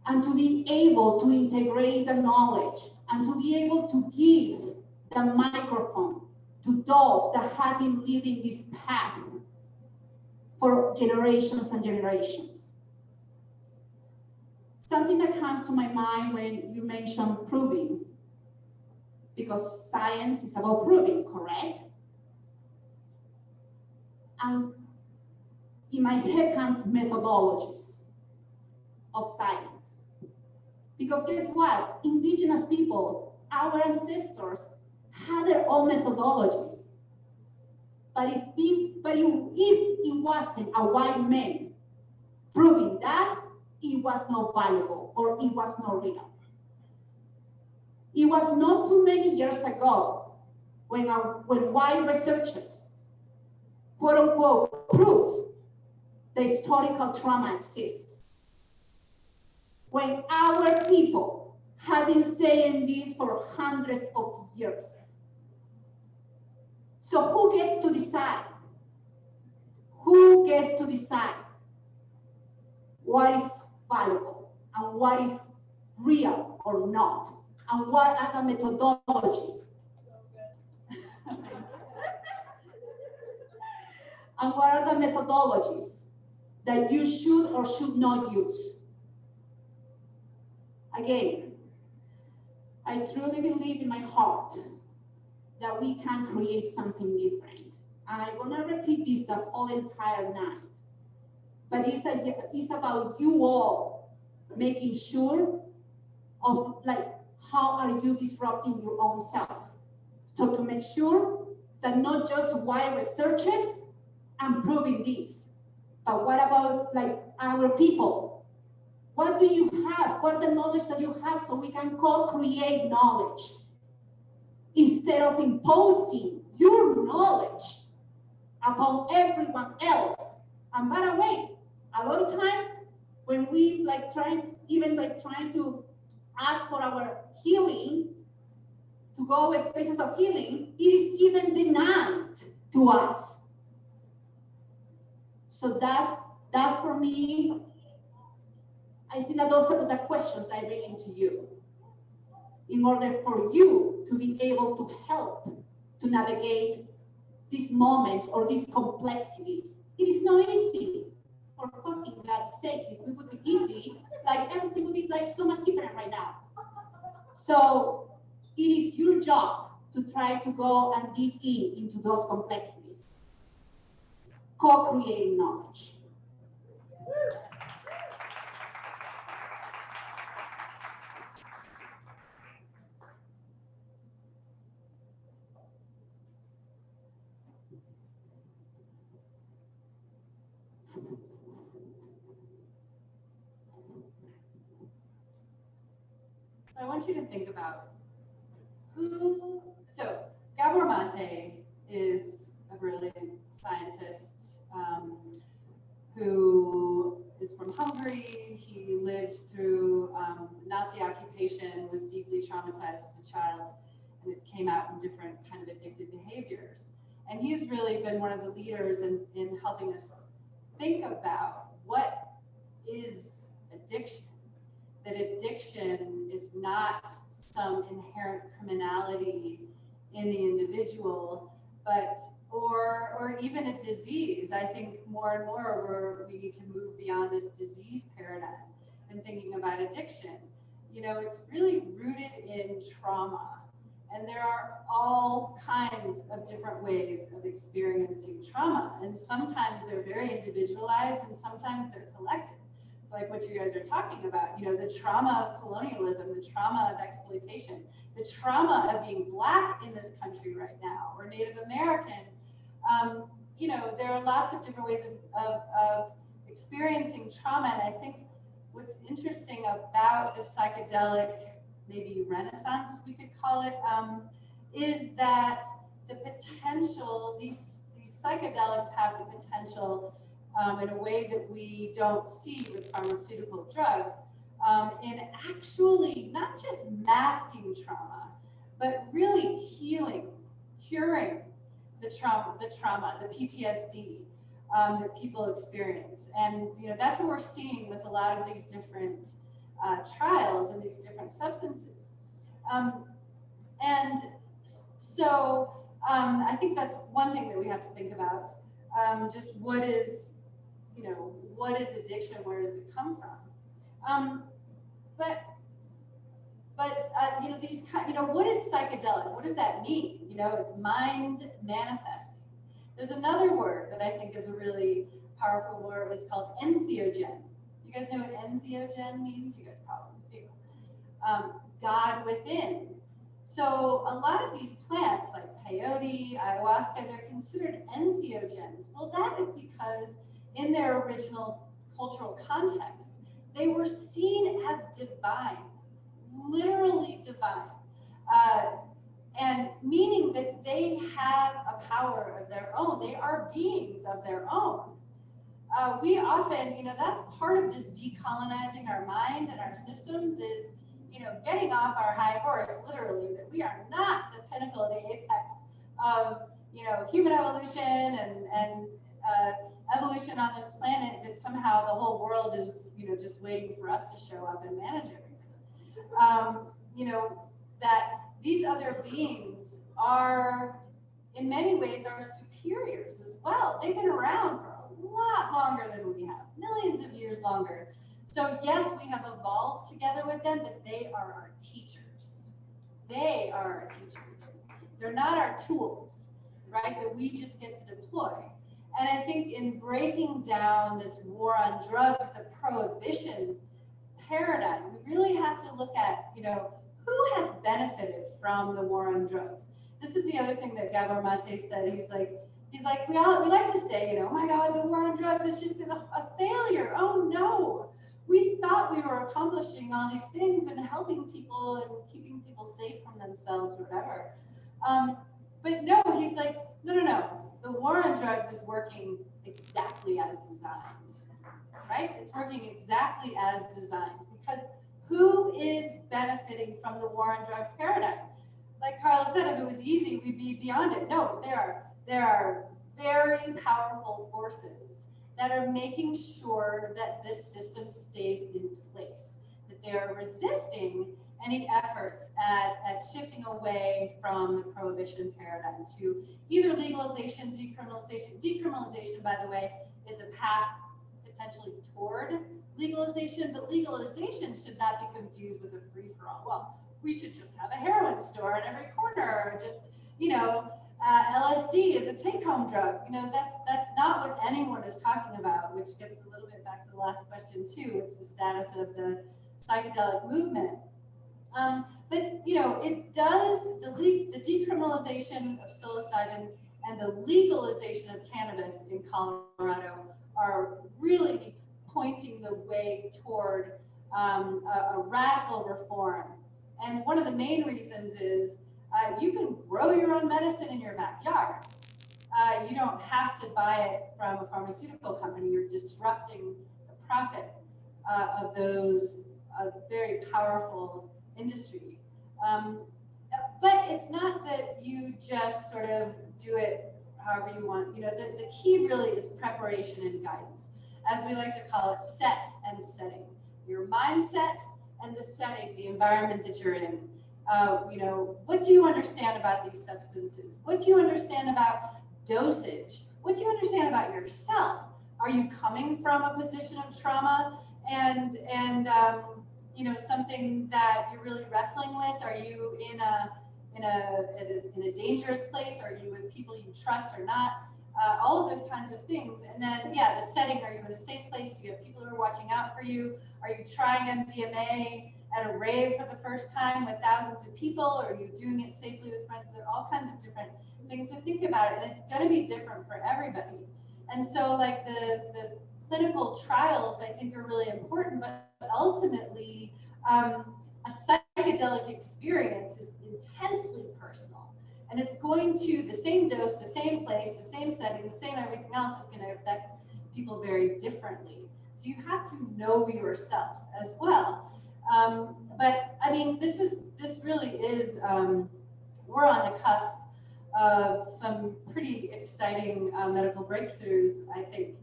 and to be able to integrate the knowledge and to be able to give the microphone to those that have been living this path for generations and generations. Something that comes to my mind when you mention proving, because science is about proving, correct? And in my head comes methodologies of science. Because guess what? Indigenous people, our ancestors, had their own methodologies. But if it wasn't a white man proving that, it was not valuable or it was not real. It was not too many years ago when white researchers, quote unquote, proved the historical trauma exists. When our people have been saying this for hundreds of years. So who gets to decide? Who gets to decide what is valuable and what is real or not? And what are the methodologies? And what are the methodologies that you should or should not use? Again, I truly believe in my heart that we can create something different. And I'm gonna repeat this the whole entire night. But it's about you all making sure of like, how are you disrupting your own self? So to make sure that not just white researchers are proving this, but what about like our people? What do you have? What the knowledge that you have so we can co-create knowledge instead of imposing your knowledge upon everyone else. And by the way, a lot of times when we like trying to ask for our healing, to go spaces of healing, it is even denied to us. So that's for me. I think that those are the questions that I bring into you in order for you to be able to help to navigate these moments or these complexities. It is not easy. For fucking God's sakes, if it would be easy, like everything would be like so much different right now. So it is your job to try to go and dig into those complexities, co-creating knowledge. So I want you to think about so Gabor Mate is a brilliant scientist who is from Hungary. He lived through the Nazi occupation, was deeply traumatized as a child, and it came out in different kind of addictive behaviors. And he's really been one of the leaders in helping us think about what is addiction. That addiction is not some inherent criminality in the individual, but or even a disease. I think more and more we need to move beyond this disease paradigm and thinking about addiction. You know, it's really rooted in trauma, and there are all kinds of different ways of experiencing trauma, and sometimes they're very individualized and sometimes they're collective. Like what you guys are talking about, you know, the trauma of colonialism, the trauma of exploitation, the trauma of being Black in this country right now, or Native American. You know, there are lots of different ways of experiencing trauma. And I think what's interesting about the psychedelic, maybe renaissance, we could call it, is that the potential, these psychedelics have the potential in a way that we don't see with pharmaceutical drugs, in actually not just masking trauma, but really healing, curing the trauma, the PTSD that people experience. And you know, that's what we're seeing with a lot of these different trials and these different substances. And so I think that's one thing that we have to think about. Just what is addiction? Where does it come from? You know, these kind, you know, what is psychedelic? What does that mean? You know, it's mind manifesting. There's another word that I think is a really powerful word. It's called entheogen. You guys know what entheogen means? You guys probably do. God within. So a lot of these plants, like peyote, ayahuasca, they're considered entheogens. Well, that is because in their original cultural context, they were seen as divine, literally divine, and meaning that they have a power of their own. They are beings of their own. We often, you know, that's part of just decolonizing our mind and our systems is, you know, getting off our high horse, literally, that we are not the pinnacle, the apex of, you know, human evolution and evolution on this planet, that somehow the whole world is, you know, just waiting for us to show up and manage everything. You know, that these other beings are, in many ways, are superiors as well. They've been around for a lot longer than we have, millions of years longer. So yes, we have evolved together with them, but they are our teachers. They are our teachers. They're not our tools, right, that we just get to deploy. And I think in breaking down this war on drugs, the prohibition paradigm, we really have to look at, who has benefited from the war on drugs. This is the other thing that Gabor Mate said. He's like, we like to say, oh my God, the war on drugs has just been a failure. Oh no, we thought we were accomplishing all these things and helping people and keeping people safe from themselves or whatever. But no, he's like, no. The war on drugs is working exactly as designed, right? It's working exactly as designed because who is benefiting from the war on drugs paradigm? Like Carla said, if it was easy, we'd be beyond it. No, there are very powerful forces that are making sure that this system stays in place, that they are resisting any efforts at shifting away from the prohibition paradigm to either legalization, decriminalization. Decriminalization, by the way, is a path potentially toward legalization, but legalization should not be confused with a free-for-all. Well, we should just have a heroin store in every corner, or just, LSD is a take-home drug. That's not what anyone is talking about, which gets a little bit back to the last question too. It's the status of the psychedelic movement. But it does, the decriminalization of psilocybin and the legalization of cannabis in Colorado are really pointing the way toward a radical reform. And one of the main reasons is you can grow your own medicine in your backyard. You don't have to buy it from a pharmaceutical company. You're disrupting the profit of those very powerful industry. But it's not that you just sort of do it however you want. The key really is preparation and guidance. As we like to call it, set and setting. Your mindset and the setting, the environment that you're in. What do you understand about these substances? What do you understand about dosage? What do you understand about yourself? Are you coming from a position of trauma and something that you're really wrestling with? Are you in a dangerous place? Are you with people you trust or not? All of those kinds of things. And then, the setting, are you in a safe place? Do you have people who are watching out for you? Are you trying MDMA at a rave for the first time with thousands of people? Or are you doing it safely with friends? There are all kinds of different things to think about it, and it's going to be different for everybody. And so, like the clinical trials, I think, are really important, but ultimately, a psychedelic experience is intensely personal. And it's going to, the same dose, the same place, the same setting, the same everything else is going to affect people very differently. So you have to know yourself as well. But I mean, this really is, we're on the cusp of some pretty exciting medical breakthroughs, I think.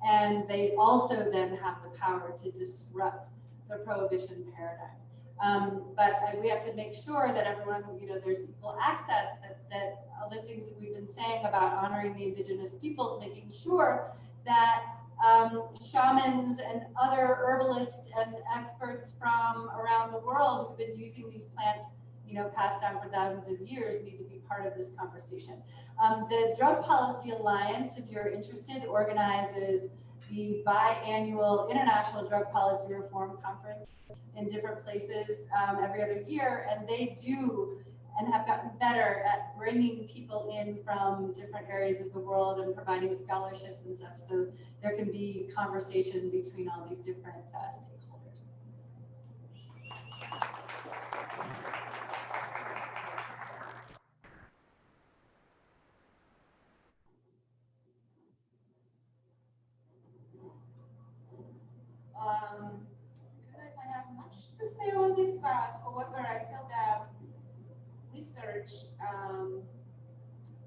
And they also then have the power to disrupt the prohibition paradigm. But we have to make sure that everyone, there's equal access, that all the things that we've been saying about honoring the indigenous peoples, making sure that shamans and other herbalists and experts from around the world who've been using these plants, passed down for thousands of years, need to be part of this conversation. The Drug Policy Alliance, if you're interested, organizes the biannual International Drug Policy Reform Conference in different places every other year, and they do and have gotten better at bringing people in from different areas of the world and providing scholarships and stuff, so there can be conversation between all these different stakeholders. I don't know if I have much to say about this, but however, I feel that research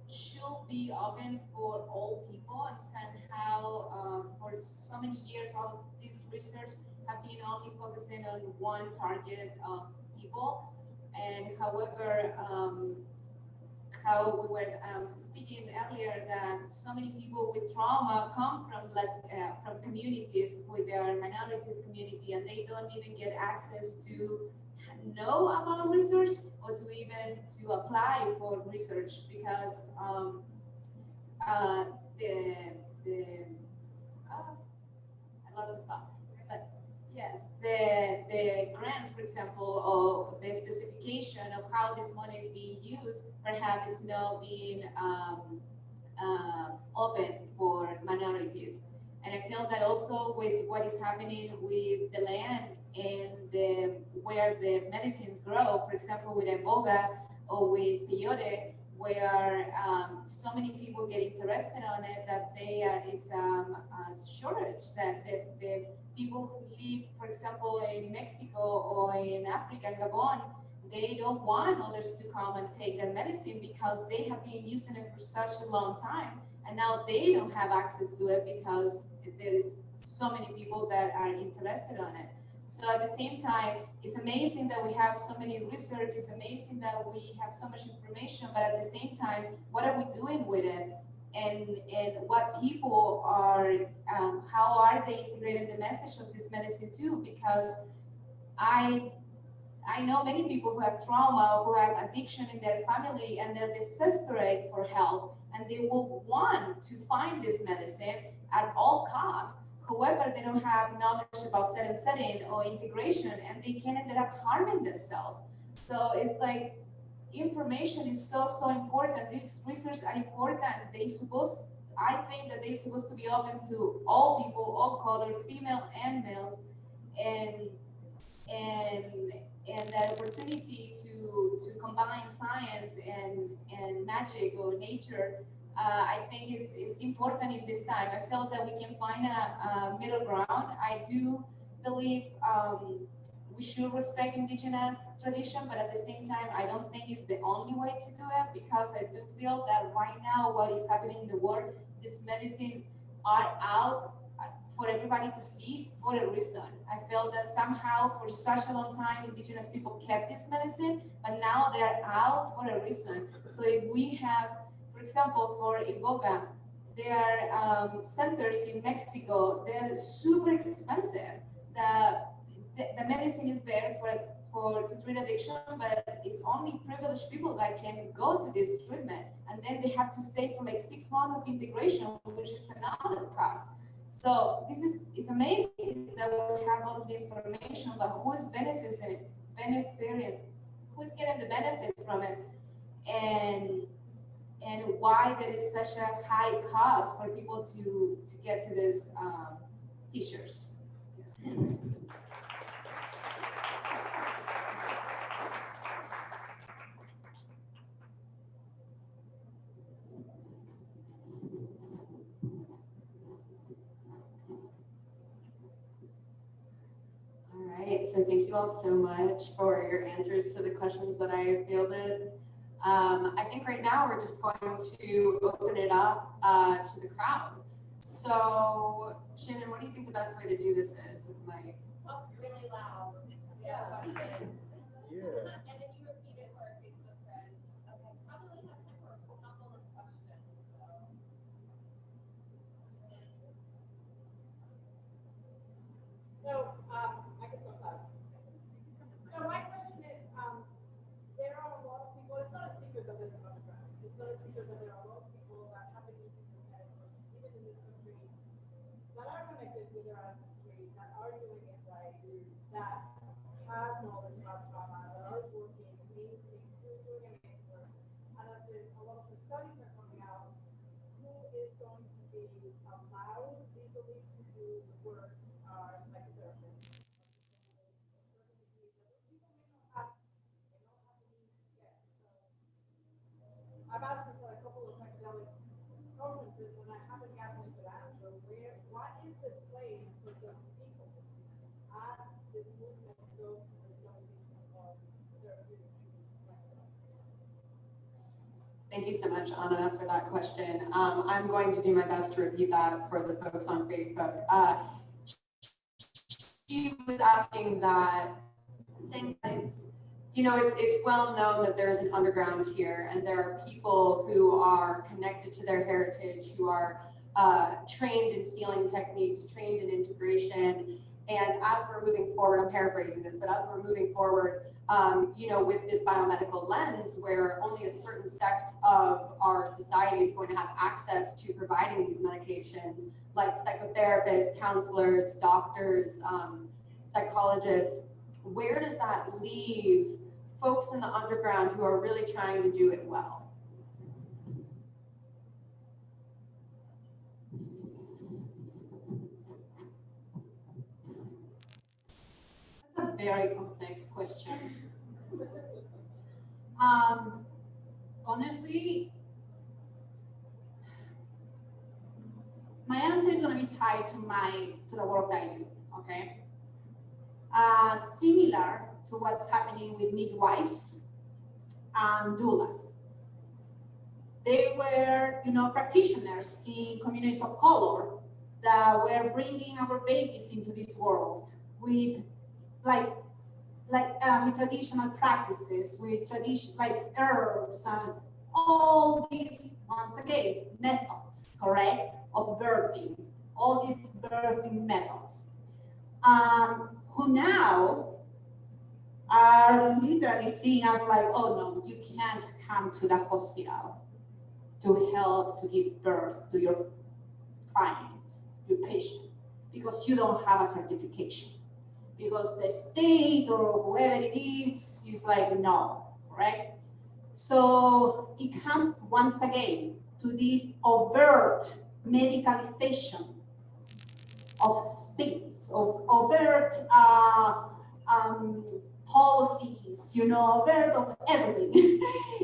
should be open for all people, and somehow for so many years all of this research have been only focusing on one target of people. And however, how we were speaking earlier that so many people with trauma come from communities with their minorities community, and they don't even get access to know about research or to even to apply for research because the I lost the thought. But yes, the grants, for example, or the specification of how this money is being used, perhaps is not being open for minorities. And I feel that also with what is happening with the land and where the medicines grow, for example, with iboga or with peyote, where so many people get interested on it that there is a shortage, that the people who live, for example, in Mexico or in Africa, in Gabon, they don't want others to come and take their medicine because they have been using it for such a long time, and now they don't have access to it because there is so many people that are interested on it. So at the same time, it's amazing that we have so many research, it's amazing that we have so much information, but at the same time, what are we doing with it? And what people are, how are they integrating the message of this medicine too? Because I know many people who have trauma, who have addiction in their family, and they're desperate for help, and they will want to find this medicine at all costs. However, they don't have knowledge about setting or integration, and they can end up harming themselves. So it's like information is so important. These research are important. I think that they're supposed to be open to all people, all color, female and males, and that opportunity to combine science and magic or nature, I think is important in this time. I felt that we can find a middle ground. I do believe we should respect indigenous tradition, but at the same time, I don't think it's the only way to do it, because I do feel that right now what is happening in the world, this medicine are out for everybody to see for a reason. I felt that somehow for such a long time, indigenous people kept this medicine, but now they're out for a reason. So if we have, for example, for Iboga, there are centers in Mexico, they're super expensive. The medicine is there to treat addiction, but it's only privileged people that can go to this treatment. And then they have to stay for like 6 months of integration, which is another cost. So it's amazing that we have all of this information, but who is benefiting, who's getting the benefits from it, and why there is such a high cost for people to get to these t-shirts. Yes. All right, so thank you all so much for your answers to the questions that I fielded. I think right now we're just going to open it up to the crowd. So, Shannon, what do you think the best way to do this is with my? Talk really loud. Yeah. Yeah. And then you repeat it for our Facebook friends. Okay. Probably have time for a couple of questions. So, I can talk loud. So my question is, there are a lot of people, it's not a secret that there's a underground. It's not a secret that there are a lot of people that have been using this medicine, even in this country, that are connected with their ancestry, that are doing it right, that have knowledge about trauma, that are working amazing, doing amazing work. And as a lot of the studies are coming out, who is going to be allowed legally to do the work are psychotherapists. I've asked this at a couple of psychedelic conferences and I haven't gotten a good answer. What is the place for those people as this movement goes to the legalization of therapeutic uses of psychedelics? Thank you so much, Anna, for that question. I'm going to do my best to repeat that for the folks on Facebook. She was asking that, saying that it's, you know, it's well known that there is an underground here, and there are people who are connected to their heritage, who are trained in healing techniques, trained in integration. And as we're moving forward, I'm paraphrasing this, but as we're moving forward, you know, with this biomedical lens, where only a certain sect of our society is going to have access to providing these medications, like psychotherapists, counselors, doctors, psychologists, where does that leave folks in the underground who are really trying to do it well? That's a very complex question. Honestly, my answer is going to be tied to the work that I do. Okay. Similar to what's happening with midwives and doulas. They were, you know, practitioners in communities of color that were bringing our babies into this world with with traditional practices, with tradition like herbs and all these, once again, methods, correct, of birthing, all these birthing methods, who now are literally seeing us like, oh no, you can't come to the hospital to help to give birth to your client, your patient, because you don't have a certification. Because the state or whoever it is like, no, correct? So it comes once again to this overt medicalization of things, of overt policies, you know, overt of everything,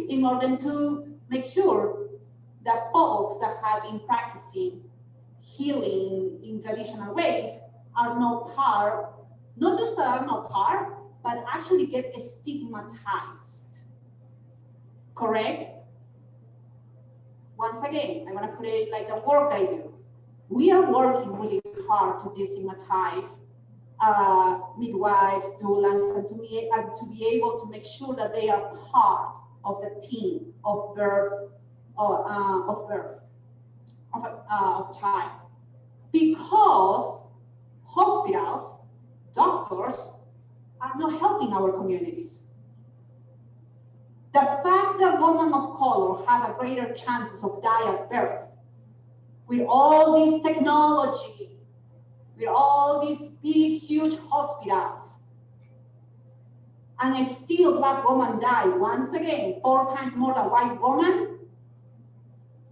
in order to make sure that folks that have been practicing healing in traditional ways are not part, not just that are not part, but actually get stigmatized. Correct? Once again, I'm going to put it like the work I do. We are working really hard to destigmatize midwives, doulas, and to be able to make sure that they are part of the team of birth, of child, because hospitals, doctors are not helping our communities. The fact that women of color have a greater chances of dying at birth, with all this technology, with all these big, huge hospitals, and still Black women die, once again, 4 times more than white women,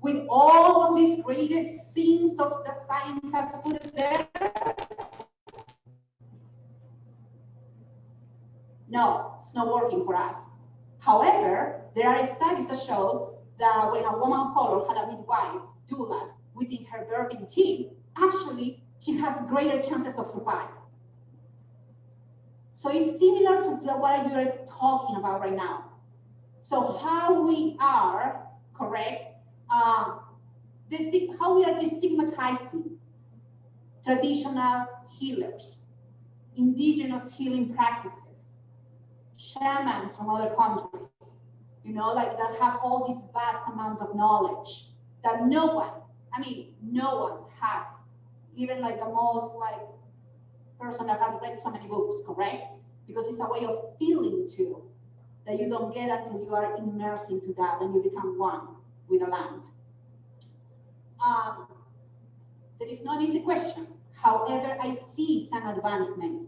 with all of these greatest things of the science has put it there. No, it's not working for us. However, there are studies that show that when a woman of color had a midwife, doulas, within her birthing team, actually, she has greater chances of survival. So it's similar to what you're talking about right now. So how we are, correct, how we are destigmatizing traditional healers, indigenous healing practices, shamans from other countries, you know, like that have all this vast amount of knowledge that no one has, even like the most like person that has read so many books, correct? Because it's a way of feeling too, that you don't get until you are immersed into that and you become one with the land. There is no easy question. However, I see some advancements.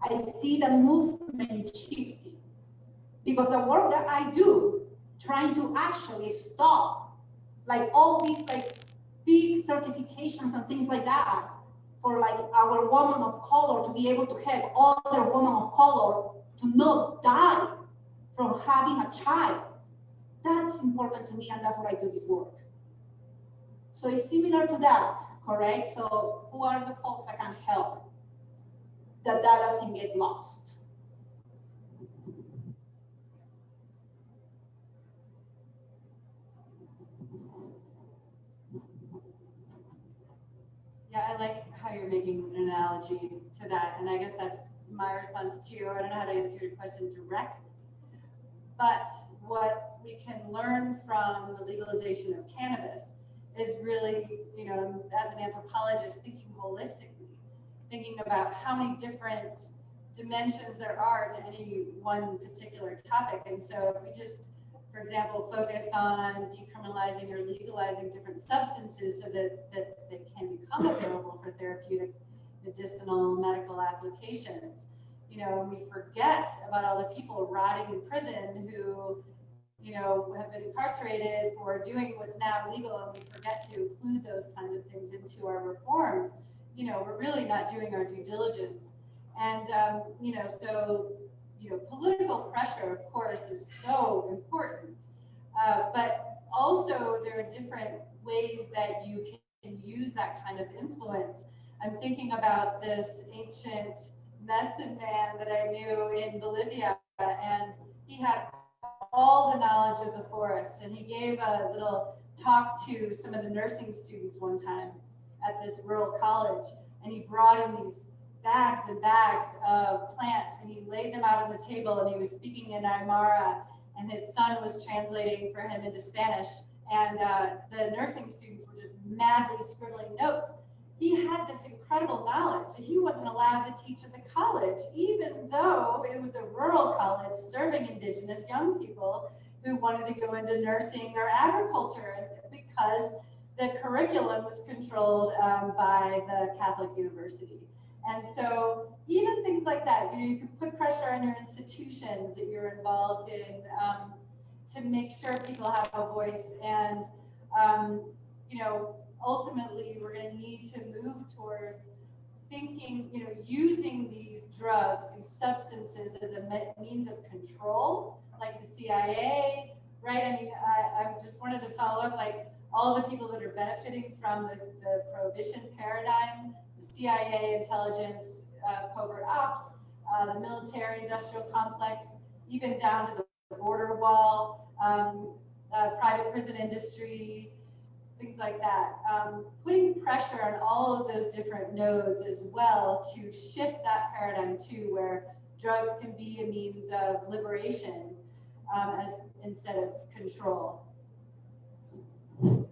I see the movement shifting, because the work that I do, trying to actually stop like all these like big certifications and things like that for like our women of color to be able to help other women of color to not die from having a child. That's important to me, and that's what I do this work. So it's similar to that, correct? So who are the folks that can help that doesn't get lost? Yeah, I like how you're making an analogy to that, and I guess that's my response to you. I don't know how to answer your question directly. But what we can learn from the legalization of cannabis is really, you know, as an anthropologist, thinking holistically, thinking about how many different dimensions there are to any one particular topic. And so if we just, for example, focus on decriminalizing or legalizing different substances so that they can become available for therapeutic, medicinal, medical applications, you know, and we forget about all the people rotting in prison who, you know, have been incarcerated for doing what's now legal, and we forget to include those kinds of things into our reforms, you know, we're really not doing our due diligence. And, you know, so, you know, political pressure, of course, is so important, but also there are different ways that you can use that kind of influence. I'm thinking about this ancient medicine man that I knew in Bolivia, and he had all the knowledge of the forest, and he gave a little talk to some of the nursing students one time at this rural college, and he brought in these bags and bags of plants, and he laid them out on the table, and he was speaking in Aymara, and his son was translating for him into Spanish, and the nursing students were just madly scribbling notes. He had this incredible knowledge that he wasn't allowed to teach at the college, even though it was a rural college serving indigenous young people who wanted to go into nursing or agriculture, because the curriculum was controlled by the Catholic University. And so even things like that, you know, you can put pressure on your institutions that you're involved in to make sure people have a voice. And, you know, ultimately we're going to need to move towards thinking, you know, using these drugs, these substances as a means of control, like the CIA, right? I mean, I just wanted to follow up, like all the people that are benefiting from the prohibition paradigm, the CIA, intelligence, covert ops, the military industrial complex, even down to the border wall, private prison industry, things like that. Putting pressure on all of those different nodes as well to shift that paradigm to where drugs can be a means of liberation as instead of control. You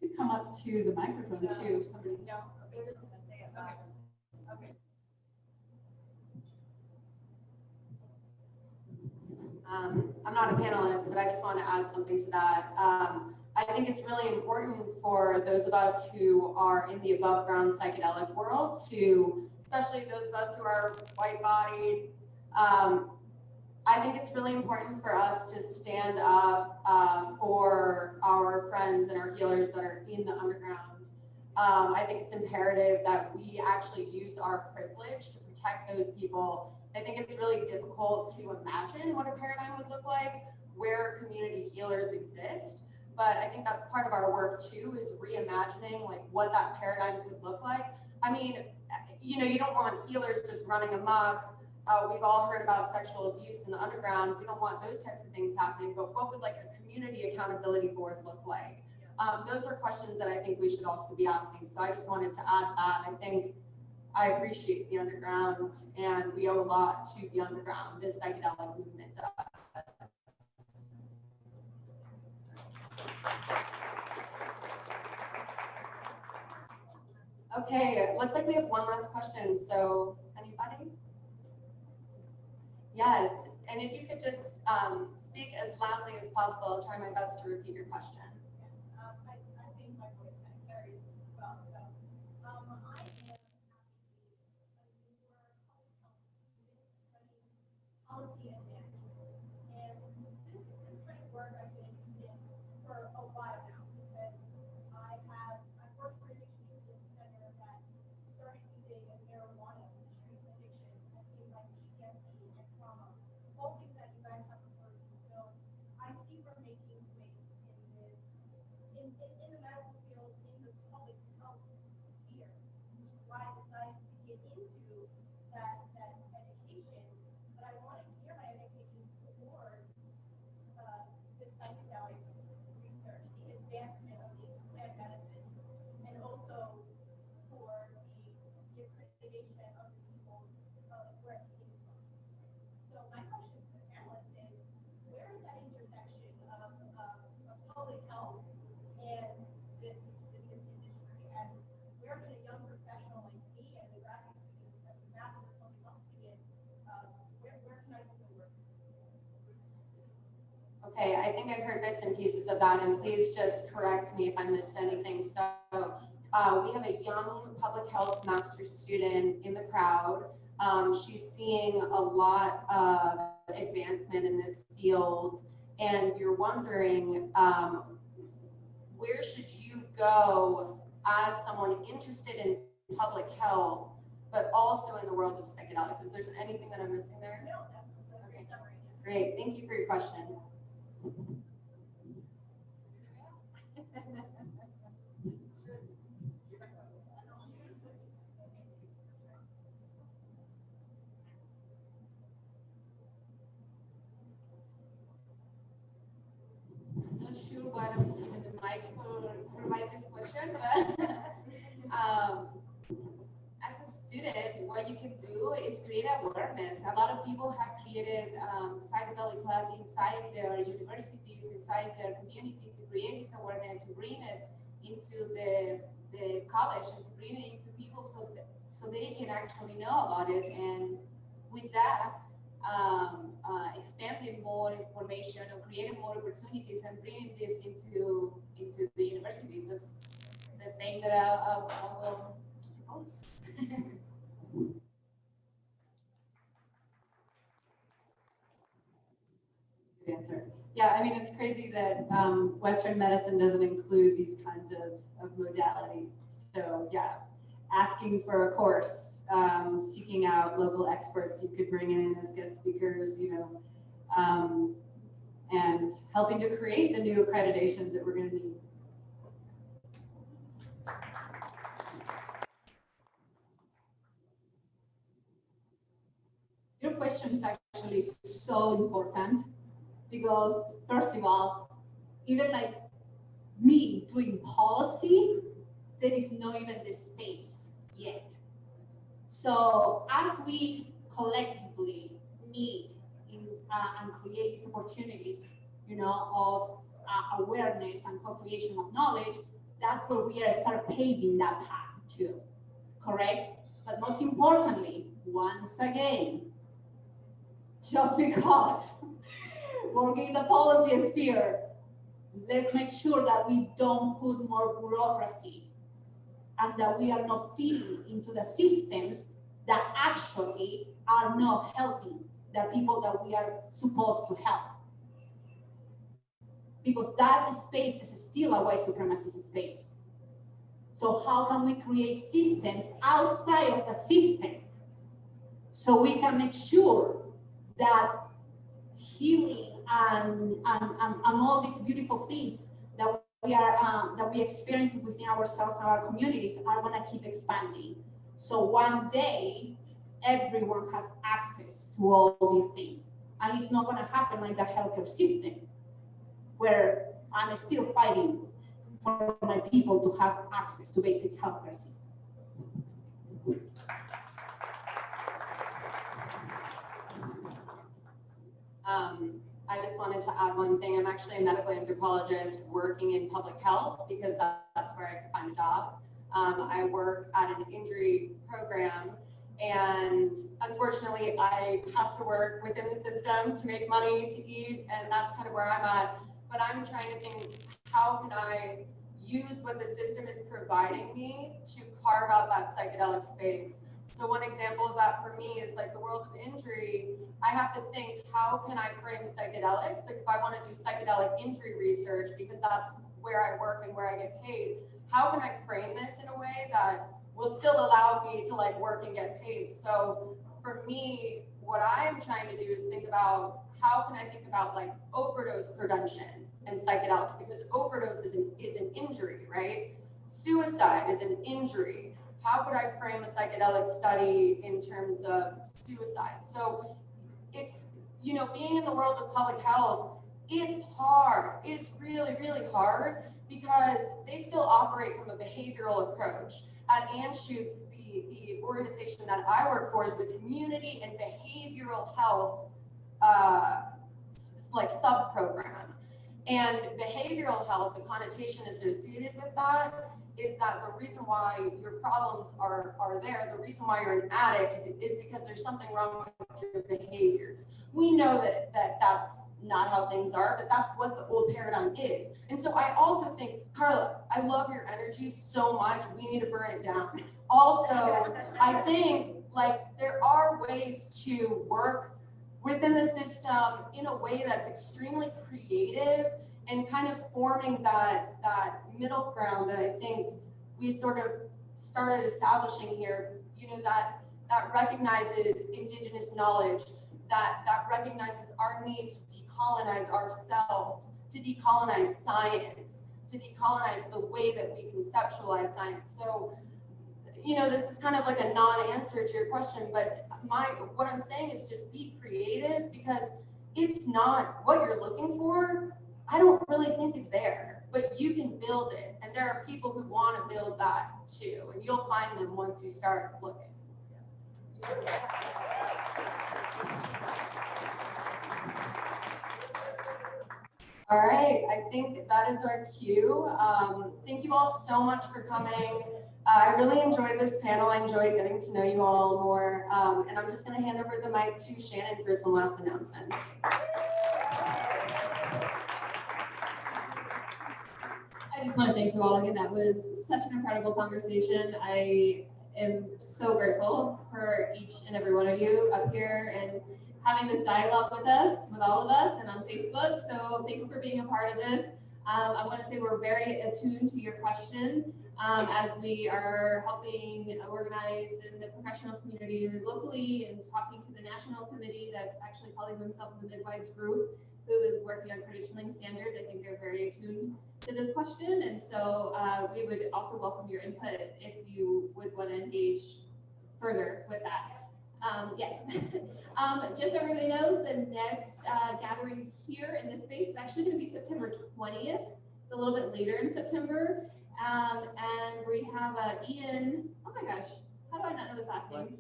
could come up to the microphone too. Somebody. No, they're just gonna say it loud. Okay. I'm not a panelist, but I just want to add something to that. I think it's really important for those of us who are in the above ground psychedelic world to, especially those of us who are white bodied, I think it's really important for us to stand up for our friends and our healers that are in the underground. I think it's imperative that we actually use our privilege to protect those people. I think it's really difficult to imagine what a paradigm would look like where community healers exist. But I think that's part of our work too, is reimagining like what that paradigm could look like. I mean, you know, you don't want healers just running amok. We've all heard about sexual abuse in the underground. We don't want those types of things happening, but what would like a community accountability board look like? Those are questions that I think we should also be asking. So I just wanted to add that. I think I appreciate the underground, and we owe a lot to the underground. This psychedelic movement does. Okay, it looks like we have one last question. So anybody? Yes, and if you could just speak as loudly as possible, I'll try my best to repeat your question. I think my voice kind of carries well. So, I am actually a newer public health student studying policy and management. And this kind of work I've been interested in for a while now, because I've worked for an addiction treatment center that started using marijuana to treat addiction and things like PTSD and trauma, all things that you guys have referred to. So I see we're making waves in this, in the medical field, in the public health sphere, which is why I decided to get into that education. But I want to gear my education towards the psychedelic research, the advancement of these plant medicines, public health and this industry, and where can a young professional like me and the graphic master coming up in, where can I do the work? Okay, I think I've heard bits and pieces of that, and please just correct me if I missed anything. So we have a young public health master's student in the crowd. She's seeing a lot of advancement in this field, and you're wondering, where should you go as someone interested in public health, but also in the world of psychedelics? Is there anything that I'm missing there? No, that's a great summary. Great, thank you for your question. Not sure why I was given the mic to provide this question, but as a student, what you can do is create awareness. A lot of people have created psychedelic lab inside their universities, inside their community, to create this awareness, to bring it into the college, and to bring it into people so they can actually know about it. And with that, expanding more information or creating more opportunities and bringing this into the university. That's the thing that I will propose. Good answer. Yeah, I mean, it's crazy that Western medicine doesn't include these kinds of modalities. So yeah, asking for a course, seeking out local experts you could bring in as guest speakers, and helping to create the new accreditations that we're going to need. Your question is actually so important because, first of all, even like me doing policy, there is not even the space yet. So as we collectively meet and create these opportunities, of awareness and co-creation of knowledge, that's where we are start paving that path to, correct? But most importantly, once again, just because working in the policy sphere, let's make sure that we don't put more bureaucracy and that we are not feeding into the systems that actually are not helping the people that we are supposed to help. Because that space is still a white supremacist space. So how can we create systems outside of the system so we can make sure that healing and all these beautiful things that we experience within ourselves and our communities are going to keep expanding. So one day, everyone has access to all these things. And it's not going to happen like the healthcare system, where I'm still fighting for my people to have access to basic healthcare system. I just wanted to add one thing. I'm actually a medical anthropologist working in public health because that's where I could find a job. I work at an injury program, and unfortunately I have to work within the system to make money to eat, and that's kind of where I'm at. But I'm trying to think, how can I use what the system is providing me to carve out that psychedelic space? So one example of that for me is like the world of injury. I have to think, how can I frame psychedelics? Like if I want to do psychedelic injury research, because that's where I work and where I get paid, how can I frame this in a way that will still allow me to like work and get paid? So for me, what I'm trying to do is think about, how can I think about like overdose prevention and psychedelics, because overdose is an injury, right? Suicide is an injury. How could I frame a psychedelic study in terms of suicide? So it's, being in the world of public health, it's hard. It's really, really hard because they still operate from a behavioral approach. At Anschutz, the organization that I work for is the Community and Behavioral Health like sub-program. And behavioral health, the connotation associated with that is that the reason why your problems are there, the reason why you're an addict is because there's something wrong with your behaviors. We know that that's not how things are, but that's what the old paradigm is. And so I also think, Carla, I love your energy so much, we need to burn it down. Also, I think like there are ways to work within the system in a way that's extremely creative and kind of forming that middle ground that I think we sort of started establishing here, you know, that recognizes indigenous knowledge, that recognizes our need to decolonize ourselves, to decolonize science, to decolonize the way that we conceptualize science. So, you know, this is kind of like a non-answer to your question, but what I'm saying is just be creative, because it's not what you're looking for. I don't really think is there, but you can build it. And there are people who want to build that too. And you'll find them once you start looking. All right, I think that is our cue. Thank you all so much for coming. I really enjoyed this panel. I enjoyed getting to know you all more. And I'm just going to hand over the mic to Shannon for some last announcements. I just want to thank you all again. That was such an incredible conversation. I am so grateful for each and every one of you up here and having this dialogue with us, with all of us, and on Facebook. So thank you for being a part of this. I want to say we're very attuned to your question as we are helping organize in the professional community locally and talking to the national committee that's actually calling themselves the Midwives Group, who is working on credentialing standards. I think they're very attuned to this question. And so we would also welcome your input if you would want to engage further with that. Just so everybody knows, the next gathering here in this space is actually going to be September 20th. It's a little bit later in September. And we have Ian, oh my gosh, how do I not know his last name?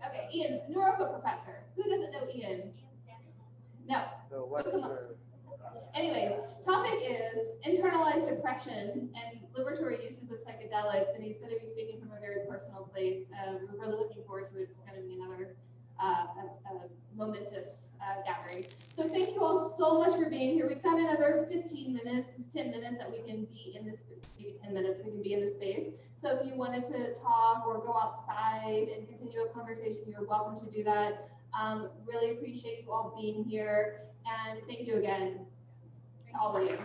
Okay, Ian, Neuropa professor. Who doesn't know Ian? No. Anyways, topic is internalized oppression and liberatory uses of psychedelics, and he's going to be speaking from a very personal place. We're really looking forward to it. It's going to be another momentous gathering. So thank you all so much for being here. We've got another 10 minutes that we can be in this, maybe 10 minutes we can be in this space. So if you wanted to talk or go outside and continue a conversation, you're welcome to do that. Really appreciate you all being here, and thank you again to all of you.